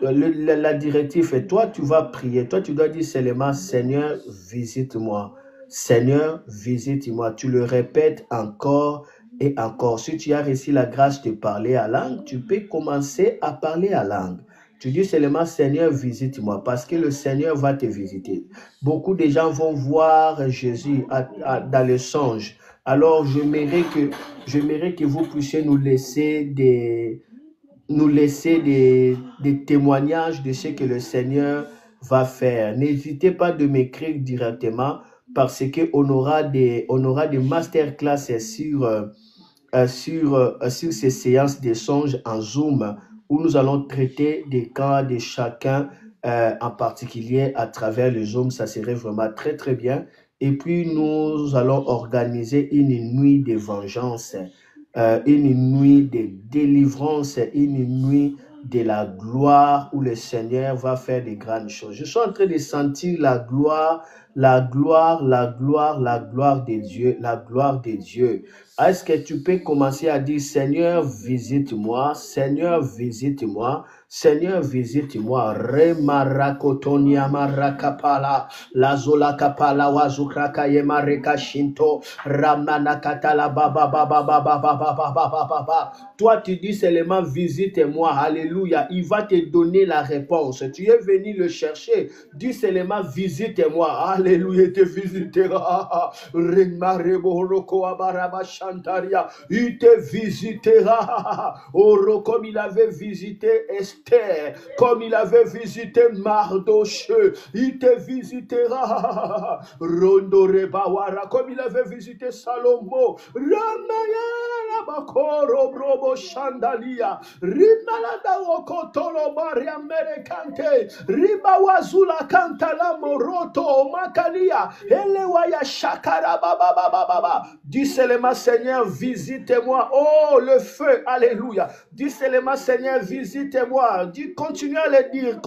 La directive est, toi, tu vas prier. Toi, tu dois dire seulement, Seigneur, visite-moi. Seigneur, visite-moi. Tu le répètes encore et encore. Si tu as reçu la grâce de parler à langue, tu peux commencer à parler à langue. Tu dis seulement, Seigneur, visite-moi, parce que le Seigneur va te visiter. Beaucoup de gens vont voir Jésus dans le songe. Alors, je mérite que vous puissiez nous laisser des témoignages de ce que le Seigneur va faire. N'hésitez pas de m'écrire directement parce qu'on aura des masterclass sur ces séances de songes en Zoom où nous allons traiter des cas de chacun en particulier à travers le Zoom. Ça serait vraiment très très bien. Et puis nous allons organiser une nuit de vengeance, une nuit de délivrance, une nuit de la gloire où le Seigneur va faire de grandes choses. Je suis en train de sentir la gloire de Dieu, la gloire de Dieu. Est-ce que tu peux commencer à dire, Seigneur, visite-moi, Seigneur, visite-moi, Seigneur, visite-moi. Remarakotonia marakapala, lazola kapala wazukraka yemareka shinto, ramanakatala baba baba baba baba baba baba. Toi, tu dis seulement visite-moi. Alléluia. Il va te donner la réponse. Tu es venu le chercher. Dis seulement visite-moi. Alléluia. Il te visitera. Il te visitera. Comme il avait visité Esther, comme il avait visité Mardoché, il te visitera. Rondore Bawara, comme il avait visité Salomon. Ramaya Bakoro Brobo Chandalia. Rimalada Okotolo Maria Merekante. Ribawazula Kantala Moroto Makalia. Elewaya Shakara Baba Baba. Dis seulement Seigneur, visitez-moi. Oh, le feu, alléluia. Dis seulement Seigneur, visitez-moi. Dis, continue à le dire,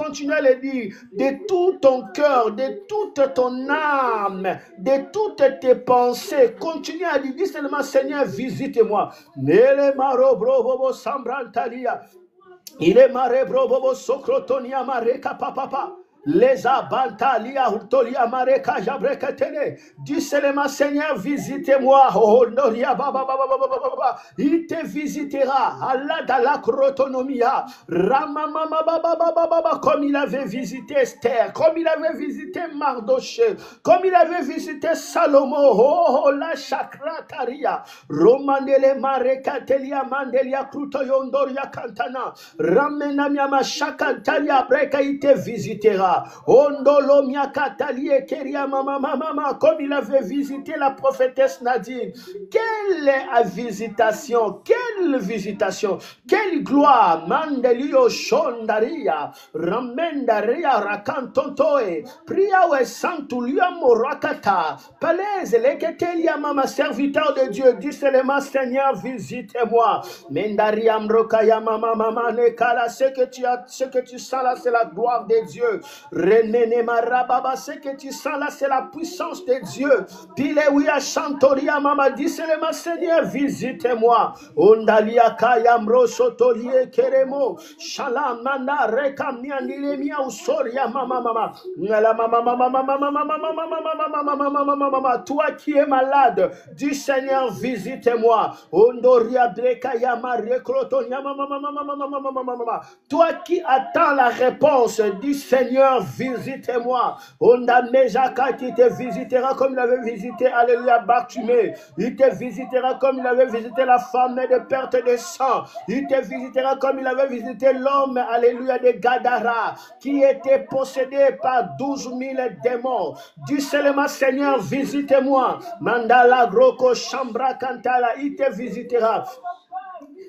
de tout ton cœur, de toute ton âme, de toutes tes pensées. Continue à dire, dis seulement Seigneur, visitez-moi. Nele maro brobobo sambrantalia. Il est maré brobobo socrotonia mareka papa. Les abantalia urtolia mareka jabrekatene. Dis seulement Seigneur, visitez-moi. Oh noria baba baba baba. Il te visitera. Allah dala crotonomia. Rama mama baba baba baba. Comme il avait visité Esther, comme il avait visité Mardoché, comme il avait visité Salomon. Oh la chakrataria. Romanele marekatelia mandelia krutoyondoria kantana. Ramenamia mashakatalia breka. Il te visitera. Ondolo miakatalie keria mama, comme il avait visité la prophétesse Nadine. Quelle visitation, quelle gloire. Mandelio shondaria, ramendaria rakantontoe, priawe santulia morakata, palaise leketelia mama, serviteur de Dieu, dis seulement Seigneur, visitez-moi. Mendaria mrokaya mama nekala, ce que tu sens là, c'est la gloire de Dieu. Renene marababa, ce que tu sens là, c'est la puissance de Dieu. Pilewia chantoria mama, dis seulement Seigneur, visitez-moi. Ondalia kayamro sotolie keremo, shalamana rekamia nilemia usoria mama. Ngala mama, toi qui es malade, dis Seigneur, visitez-moi. Ondoria brekaya marekrotonia mama. Toi qui attends la réponse, dis Seigneur, visitez-moi. Onda Mejaka qui te visitera comme il avait visité, alléluia, Bartimée. Il te visitera comme il avait visité la femme de perte de sang. Il te visitera comme il avait visité l'homme, alléluia, de Gadara, qui était possédé par 12 000 démons. Dis seulement Seigneur, visitez-moi. Mandala Groko Chambra Kantala, il te visitera.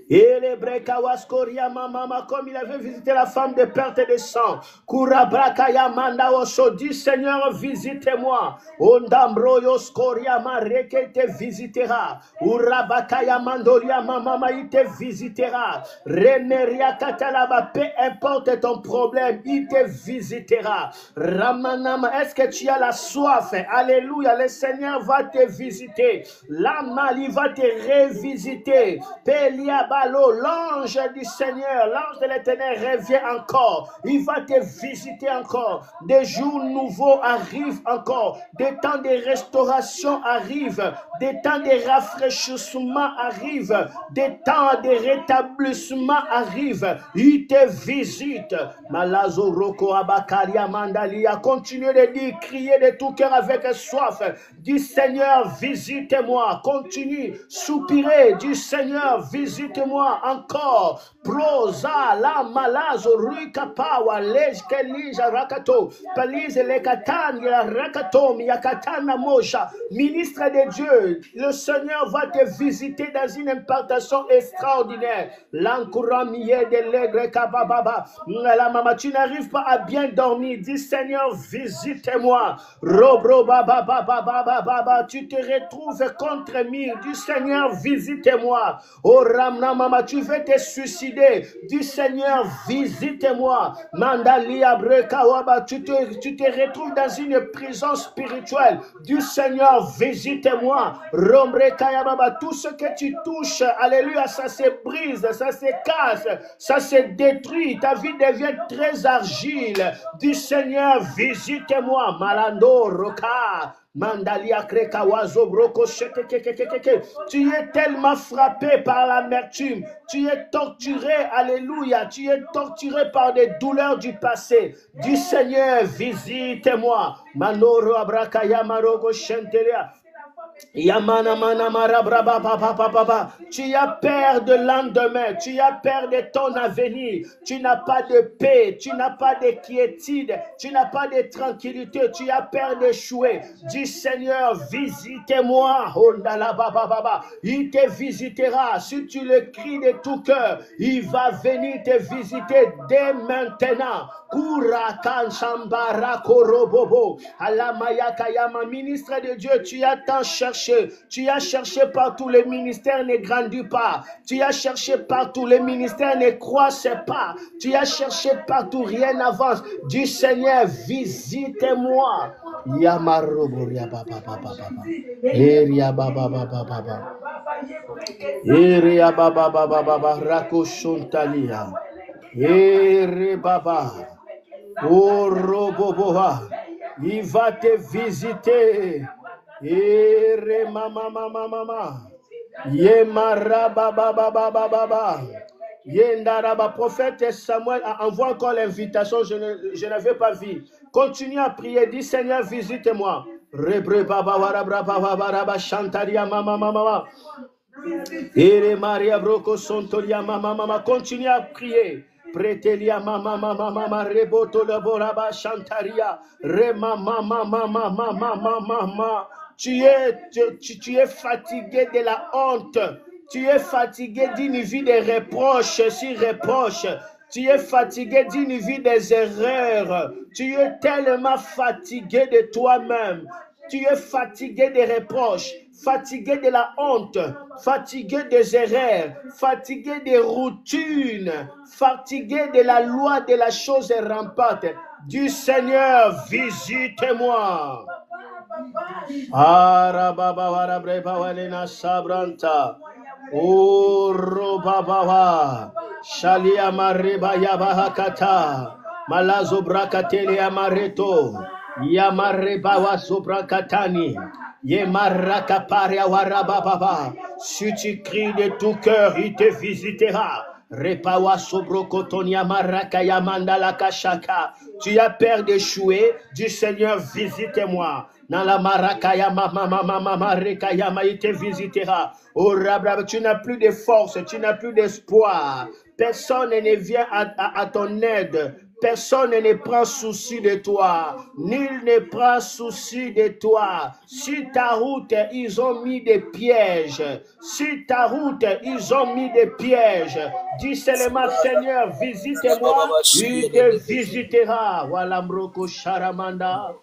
Et les brekawaskoria mama, comme il avait visité la femme de perte de sang. Kurabrakaya manda oso, dis Seigneur, visitez-moi. Ondambroyo skoria mareke te visitera. Urabakaya mandoria mama, il te visitera. Remeria katalaba, peu importe ton problème, il te visitera. Ramanama, est-ce que tu as la soif? Alléluia, le Seigneur va te visiter. La Mali va te revisiter. Peliaba. L'ange du Seigneur, l'ange de l'Éternel revient encore. Il va te visiter encore. Des jours nouveaux arrivent encore. Des temps de restauration arrivent. Des temps de rafraîchissement arrivent. Des temps de rétablissement arrivent. Il te visite. Malazo Roko Abakaria Mandalia. Continue de dire, crier de tout cœur avec soif. Dis Seigneur, visitez-moi. Continue, soupirer. Dis Seigneur, visitez-moi encore. Proza la malazo ruika pawa lej kelija rakato palise le katani la rakato yakatana mosha. Ministre de Dieu, le Seigneur va te visiter dans une impartation extraordinaire. L'encouramier de l'aigle kababa. La maman, tu n'arrives pas à bien dormir. Dis Seigneur, visitez-moi. Robro baba baba, tu te retrouves contre mur. Dis Seigneur, visitez-moi. Oh Ramna mama, tu veux te suicider. Dis Seigneur, visitez-moi. Mandalia Brekawaba, tu te retrouves dans une prison spirituelle. Dis Seigneur, visitez-moi. Rombre Kayababa, tout ce que tu touches, alléluia, ça se brise, ça se casse, ça se détruit. Ta vie devient très argile. Dis Seigneur, visitez-moi. Malando Roka. Mandalia Krekawazo Broko Shekekekekeke. Tu es tellement frappé par l'amertume. Tu es torturé, alléluia. Tu es torturé par des douleurs du passé. Dis Seigneur, visitez-moi. Manoro Abrakaya Marogo Shentelia. Yamana mana marabraba papa papa. Tu as peur de lendemain, tu as peur de ton avenir, tu n'as pas de paix, tu n'as pas de quiétude, tu n'as pas de tranquillité, tu as peur d'échouer. Dis Seigneur, visitez-moi. Il te visitera. Si tu le cries de tout cœur, il va venir te visiter dès maintenant. Kurakan Shambara Korobobo. Alamayakayama, ministre de Dieu, tu as tant cherché. Tu as cherché partout, les ministères ne grandissent pas. Tu as cherché partout, les ministères ne croissent pas. Tu as cherché partout, rien n'avance. Dis Seigneur, visitez-moi. Yamarobo Yababa Baba. Eria Baba Baba Baba. Eria Baba Baba Baba Rakoshontalia. Ere Baba. Oh Roboboa. Il va te visiter. Ere mama mama mama. Yemara baba baba baba. Yendaraba. Prophète Samuel envoie encore l'invitation. Je n'avais pas vu. Continue à prier. Dis Seigneur, visite-moi. Rebre baba warabra baba baraba chantaria mama mama. Ere Maria Broko Sontolia mama mama. Continue à prier. Pretelia mama mama mama reboto le boraba chantaria re mama mama mama mama mama. Tu es fatigué de la honte. Tu es fatigué d'une vie de reproches sur reproches. Tu es fatigué d'une vie des erreurs. Tu es tellement fatigué de toi-même. Tu es fatigué des reproches, fatigué de la honte, fatigué des erreurs, fatigué des routines, fatigué de la loi de la chose rampante. Du Seigneur, visite-moi. Arababawarabrebawarena sabranta. Orobabawa. Shalia mareba yabahakata. Malazo brakatele amareto. Yamarebawa sobrakatani. Yemarakaparia warabababa. Si tu cries de tout cœur, il te visitera. Repawa sobrokotonia marakaya mandala kashaka. Tu as peur d'échouer, du Seigneur, visitez-moi. Dans la marakaya mama rekayama, il te visitera. Oh rabrab, tu n'as plus de force, tu n'as plus d'espoir. Personne ne vient à ton aide. Personne ne prend souci de toi. Nul ne prend souci de toi. Sur ta route, ils ont mis des pièges. Sur ta route, ils ont mis des pièges. Dis seulement, Seigneur, visite-moi. Il te visitera. Walamroko Sharamanda.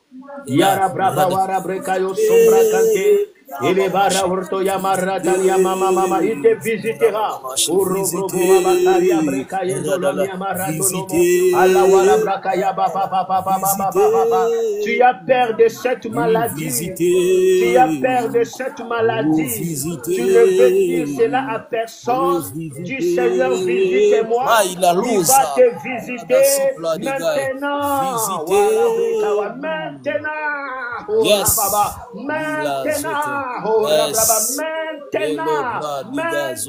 Yara braba wara brekayo sombra kante. Il est bara urto yamara dalia mama mama. Il te visitera. Urobro bataria brekaye zoloni yamara donomo. Allah wara brakaya baba baba baba baba. Tu as peur de cette maladie. Tu as peur de cette maladie. Tu ne veux dire cela à personne. Du Seigneur, visitez-moi. Il va te visiter maintenant. Maintenant, oh yes. Baba, maintenant, oh yes. Maintenant,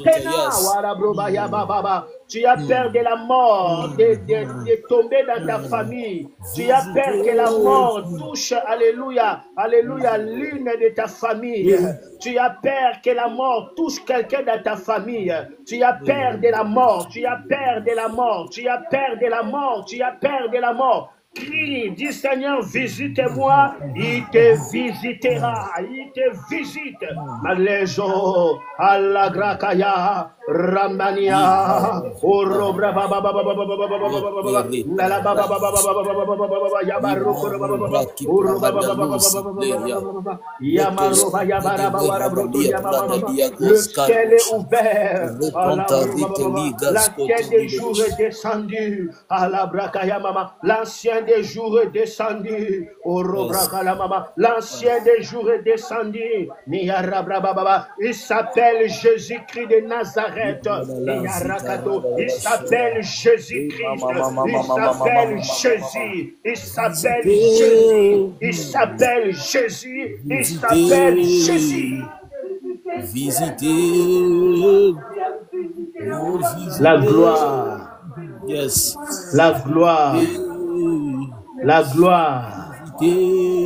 tu as peur de la mort, de tomber dans ta famille. Tu as peur que la mort touche, alléluia, alléluia, l'une de ta famille. Tu as peur que la mort touche quelqu'un dans ta famille. Tu as peur de la mort, tu as peur de la mort, tu as peur de la mort, tu as peur de la mort. Crie, dis Seigneur, visite-moi, il te visitera, il te visite. Alléjo, Allah Grakaya, Ramania, Orobra Baba Baba Baba Baba Nala Baba Baba Baba Yabaruko Yamaroba Yabara Bawara Bruto Yamama. Le ciel est ouvert. La quête des jours est descendue. Allah Brakaya Mama, l'ancien des jours est descendu. L'ancien des jours est descendu. Il s'appelle Jésus-Christ de Nazareth. Il s'appelle Jésus-Christ. Il s'appelle Jésus. Il s'appelle Jésus. Il s'appelle Jésus. Il s'appelle Jésus. Visitez la gloire. Yes. La gloire. La gloire,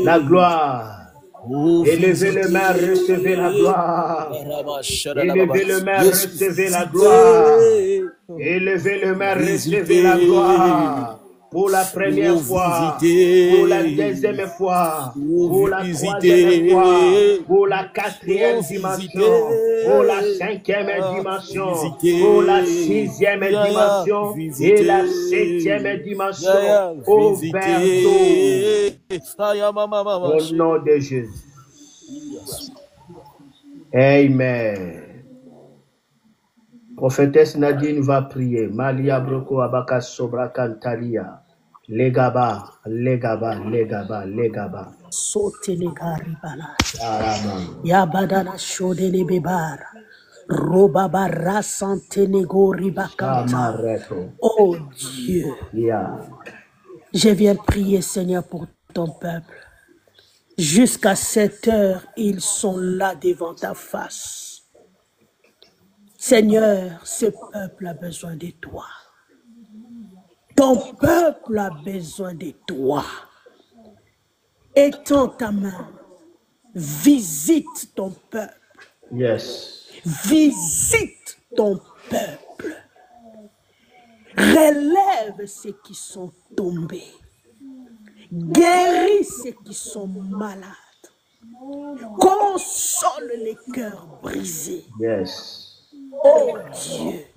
la gloire, Élevez les mains, recevez la gloire. Élevez les mains, recevez la gloire. Élevez les mains, recevez la gloire. Pour la première fois, pour la deuxième fois, pour la troisième fois, pour la quatrième dimension, pour la cinquième dimension, pour la sixième dimension et la septième dimension. Au nom de Jésus. Amen. Prophétesse Nadine va prier. Malia Broko Abaka Sobra Cantalia. Legaba, legaba, legaba, legaba. Sote legari bala. Yabadana shode le bebara. Robaba rasante negori bakanta. Oh Dieu. Je viens prier, Seigneur, pour ton peuple. Jusqu'à cette heure, ils sont là devant ta face. Seigneur, ce peuple a besoin de toi. Ton peuple a besoin de toi. Étends ta main. Visite ton peuple. Yes. Visite ton peuple. Relève ceux qui sont tombés. Guéris ceux qui sont malades. Console les cœurs brisés. Yes. Oh Dieu,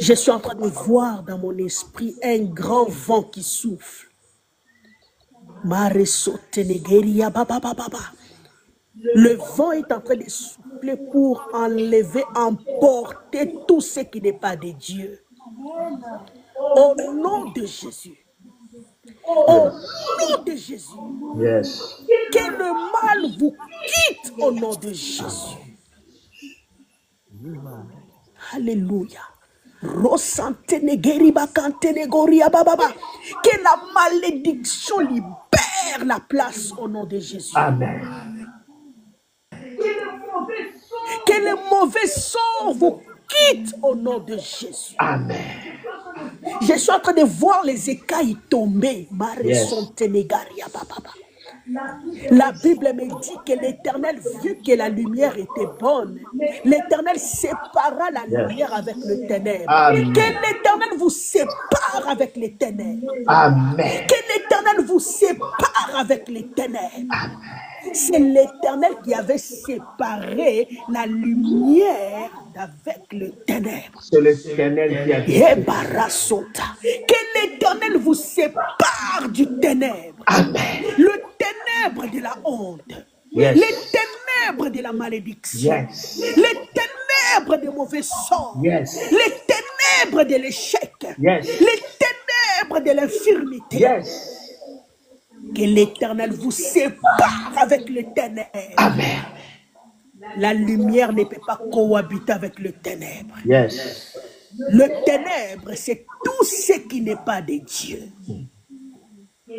je suis en train de voir dans mon esprit un grand vent qui souffle. Le vent est en train de souffler pour enlever, emporter tout ce qui n'est pas de Dieu. Au nom de Jésus. Au nom de Jésus. Yes. Que le mal vous quitte au nom de Jésus. Alléluia. Que la malédiction libère la place au nom de Jésus. Amen. Que le mauvais sort vous quitte au nom de Jésus. Amen. Je suis en train de voir les écailles tomber. Yes. La Bible me dit que l'Éternel, vu que la lumière était bonne, l'Éternel sépara la lumière avec le ténèbre. Amen. Que l'Éternel vous sépare avec les ténèbres. Amen. Que l'Éternel vous sépare avec les ténèbres. C'est l'Éternel qui avait séparé la lumière d'avec le ténèbre. C'est l'Éternel qui a dit. Que l'Éternel vous sépare du ténèbre. Amen. Le ténèbre de la honte. Yes. Les ténèbres de la malédiction. Yes. Les ténèbres des mauvais sorts. Yes. Les ténèbres de l'échec. Yes. Les ténèbres de l'infirmité. Yes. Que l'Éternel vous sépare avec les ténèbres. Amen. La lumière ne peut pas cohabiter avec le ténèbre. Yes. Le ténèbre, c'est tout ce qui n'est pas de Dieu.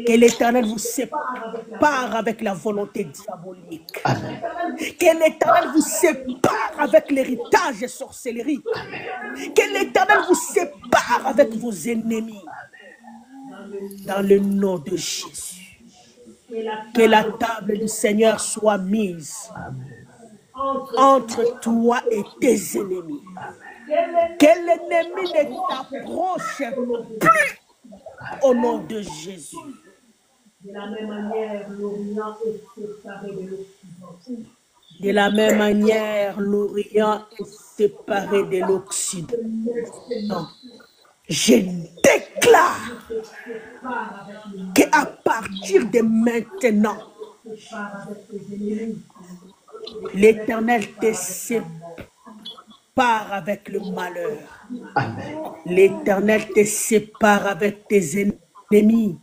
Que l'Éternel vous sépare avec la volonté diabolique. Amen. Que l'Éternel vous sépare avec l'héritage et sorcellerie. Amen. Que l'Éternel vous sépare avec vos ennemis. Dans le nom de Jésus. Que la table du Seigneur soit mise entre toi et tes ennemis. Que l'ennemi ne t'approche plus au nom de Jésus. De la même manière, l'Orient est séparé de l'Occident. De la même manière, l'Orient est séparé de l'Occident. Je déclare qu'à partir de maintenant, l'Éternel te sépare avec le malheur. L'Éternel te sépare avec tes ennemis.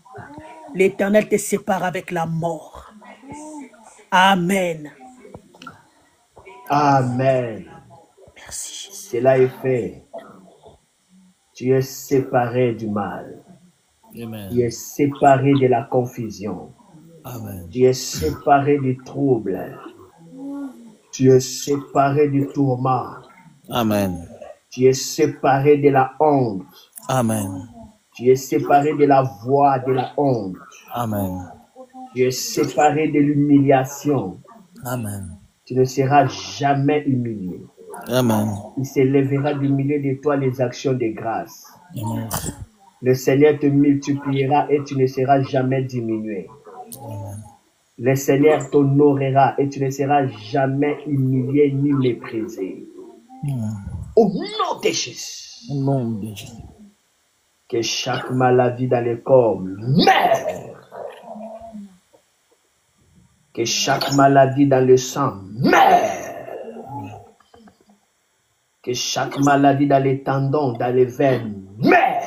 L'Éternel te sépare avec la mort. Amen. Amen. Merci Jésus. Cela est fait. Tu es séparé du mal. Amen. Tu es séparé de la confusion. Amen. Tu es séparé du trouble. Tu es séparé du tourment. Amen. Tu es séparé de la honte. Amen. Tu es séparé de la voix de la honte. Amen. Tu es séparé de l'humiliation. Amen. Tu ne seras jamais humilié. Amen. Il s'élèvera du milieu de toi les actions de grâce. Amen. Le Seigneur te multipliera et tu ne seras jamais diminué. Amen. Le Seigneur t'honorera et tu ne seras jamais humilié ni méprisé. Au nom de Jésus. Au nom de Jésus. Que chaque maladie dans le corps meure. Que chaque maladie dans le sang meure. Que chaque maladie dans les tendons, dans les veines meure.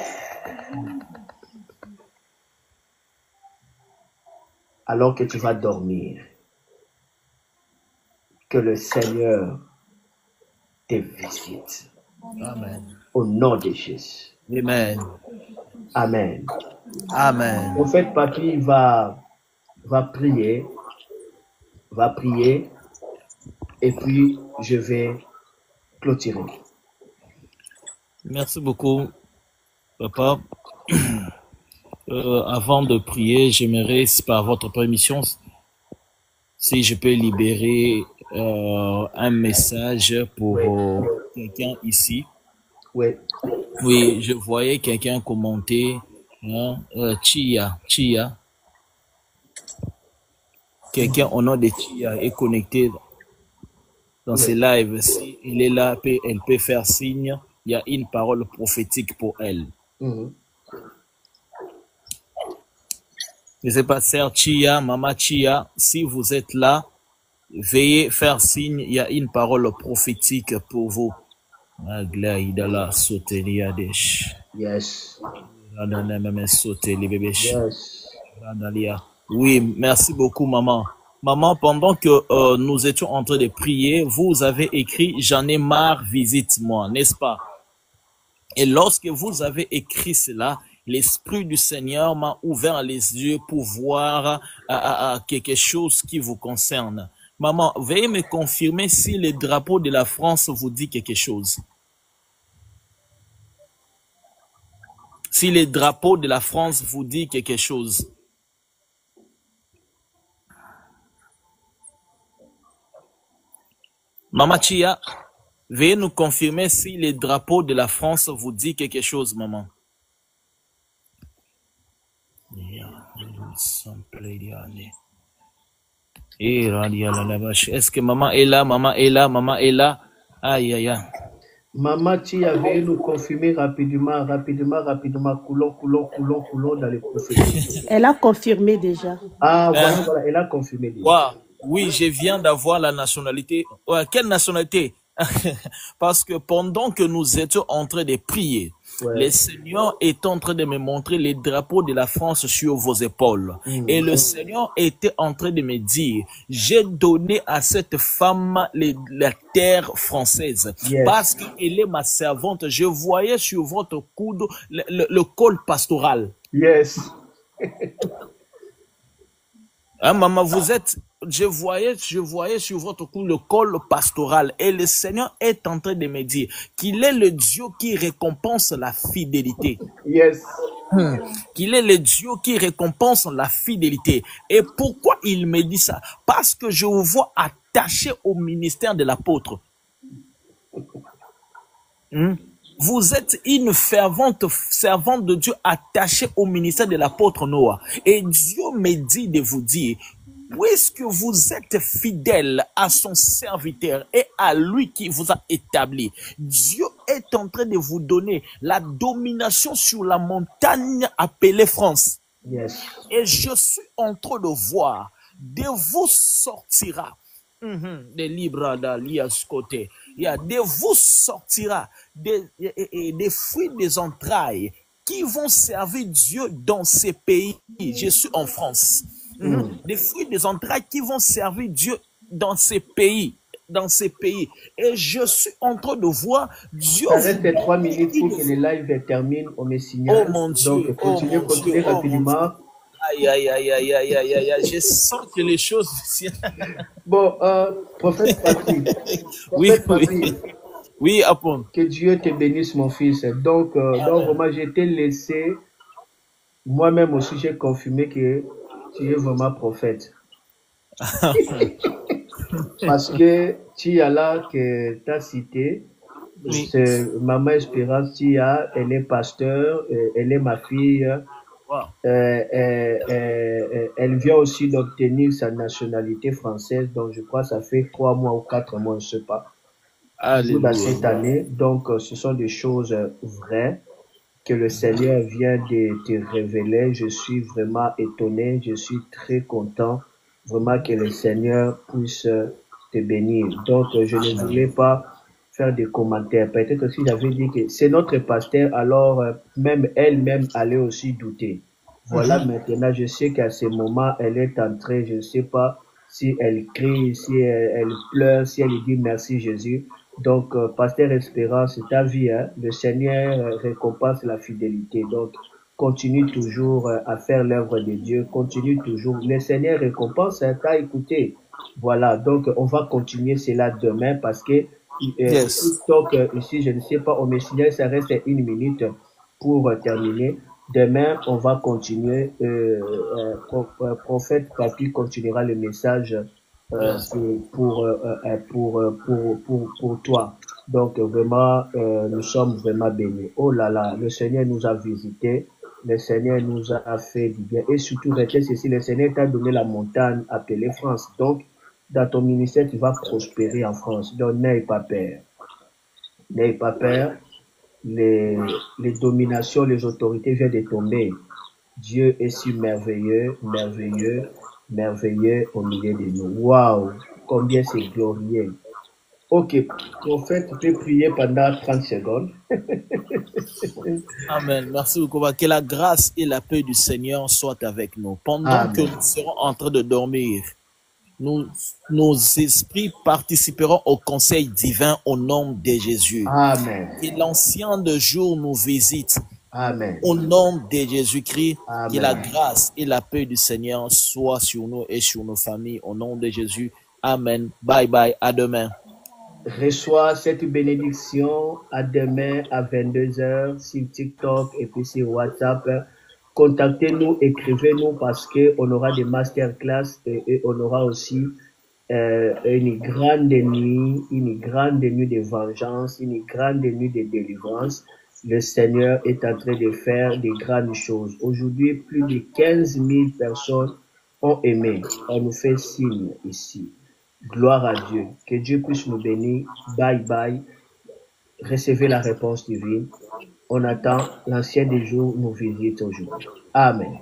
Alors que tu vas dormir, que le Seigneur te visite. Amen. Au nom de Jésus. Amen. Amen. Amen. Le prophète Papy va prier. Va prier. Et puis, je vais clôturer. Merci beaucoup, papa. Avant de prier, j'aimerais, par votre permission, si je peux libérer un message pour quelqu'un ici. Oui. Oui, je voyais quelqu'un commenter, hein, Chia. Quelqu'un au nom de Chia est connecté dans ces lives. Si il est là, elle peut faire signe. Il y a une parole prophétique pour elle. Je ne sais pas, sœur Chia, maman Chia, si vous êtes là, veuillez faire signe. Il y a une parole prophétique pour vous. Yes. Yes. Oui, merci beaucoup, maman. Maman, pendant que nous étions en train de prier, vous avez écrit « J'en ai marre, visite-moi », n'est-ce pas? Et lorsque vous avez écrit cela, l'Esprit du Seigneur m'a ouvert les yeux pour voir quelque chose qui vous concerne. Maman, veuillez me confirmer si le drapeau de la France vous dit quelque chose. Si le drapeau de la France vous dit quelque chose. Maman Chia, veuillez nous confirmer si le drapeau de la France vous dit quelque chose, maman. Est-ce que maman est là, maman est là, maman est là? Aïe, aïe, aïe. Maman Tia, veuillez nous confirmer rapidement, coulons dans les prophéties. Elle a confirmé déjà. Ah, voilà, elle a confirmé déjà. Wow. Oui, je viens d'avoir la nationalité. Quelle nationalité? Parce que pendant que nous étions en train de prier, le Seigneur est en train de me montrer les drapeaux de la France sur vos épaules. Et le Seigneur était en train de me dire, j'ai donné à cette femme la terre française. Parce qu'elle est ma servante. Je voyais sur votre coude le col pastoral. Yes. Hein, maman, vous êtes... Je voyais sur votre cou le col pastoral et le Seigneur est en train de me dire qu'il est le Dieu qui récompense la fidélité. Yes. Qu'il est le Dieu qui récompense la fidélité. Et pourquoi il me dit ça? Parce que je vous vois attaché au ministère de l'apôtre. Vous êtes une fervente servante de Dieu attachée au ministère de l'apôtre Noah. Et Dieu me dit de vous dire, puisque vous êtes fidèle à son serviteur et à lui qui vous a établi, Dieu est en train de vous donner la domination sur la montagne appelée France. Yes. Et je suis en train de voir, de vous sortira, des libres d'Alias côté, de vous sortira des fruits des entrailles qui vont servir Dieu dans ces pays. Je suis en France. Des fruits des entrailles qui vont servir Dieu dans ces pays. Et je suis en train de voir Dieu. Ça reste 3 minutes pour que le live termine. On me signale. Oh mon Dieu. Donc, continuez rapidement. Aïe. Je sens que les choses... Bon, prophète Patrick. Oui, Apon. Que Dieu te bénisse, mon fils. Donc, vraiment, je t'ai laissé Moi-même aussi, j'ai confirmé que tu es vraiment prophète. Parce que Tia là que tu as cité, Oui. c'est Maman Espérance Tia, elle est pasteur, elle est ma fille. Wow. Elle vient aussi d'obtenir sa nationalité française, donc je crois que ça fait 3 mois ou 4 mois, je ne sais pas. Toujours dans Alléluia. cette année. Donc, ce sont des choses vraies que le Seigneur vient de te révéler. Je suis vraiment étonné, je suis très content, vraiment que le Seigneur puisse te bénir. Donc, je ne voulais pas faire des commentaires. Peut-être si j'avais dit que c'est notre pasteur, alors même elle-même allait aussi douter. Voilà, maintenant, je sais qu'à ce moment, elle est entrée, je ne sais pas si elle crie, si elle pleure, si elle dit merci Jésus. Donc, pasteur Espérance, c'est ta vie, hein? Le Seigneur récompense la fidélité. Donc, continue toujours à faire l'œuvre de Dieu, continue toujours. Le Seigneur récompense, hein, t'as écouté. Voilà, donc on va continuer cela demain parce que Yes. TikTok, ici, je ne sais pas, on me signale, ça reste 1 minute pour terminer. Demain, on va continuer. Prophète Papi continuera le message pour toi. Donc, vraiment, nous sommes vraiment bénis. Oh là là, le Seigneur nous a visités. Le Seigneur nous a fait du bien. Et surtout, retiens ceci, le Seigneur t'a donné la montagne appelée France. Donc, dans ton ministère, tu vas prospérer en France. Donc, n'aie pas peur. N'aie pas peur. Les dominations, les autorités viennent de tomber. Dieu est si merveilleux, merveilleux, merveilleux au milieu de nous. Waouh, combien c'est glorieux. Ok, prophète, tu peux prier pendant 30 secondes. Amen. Merci beaucoup. Que la grâce et la paix du Seigneur soient avec nous. Pendant que nous serons en train de dormir, nos esprits participeront au conseil divin au nom de Jésus. Amen. Que l'ancien de jour nous visite. Amen. Au nom de Jésus-Christ, que la grâce et la paix du Seigneur soient sur nous et sur nos familles. Au nom de Jésus. Amen. Bye bye. À demain. Reçois cette bénédiction. À demain à 22h sur TikTok et puis sur WhatsApp. Contactez-nous, écrivez-nous parce qu'on aura des masterclass et on aura aussi une grande nuit de vengeance, une grande nuit de délivrance. Le Seigneur est en train de faire de grandes choses. Aujourd'hui, plus de 15 000 personnes ont aimé. On nous fait signe ici. Gloire à Dieu. Que Dieu puisse nous bénir. Bye bye. Recevez la réponse divine. On attend l'ancien des jours nous visite aujourd'hui. Amen.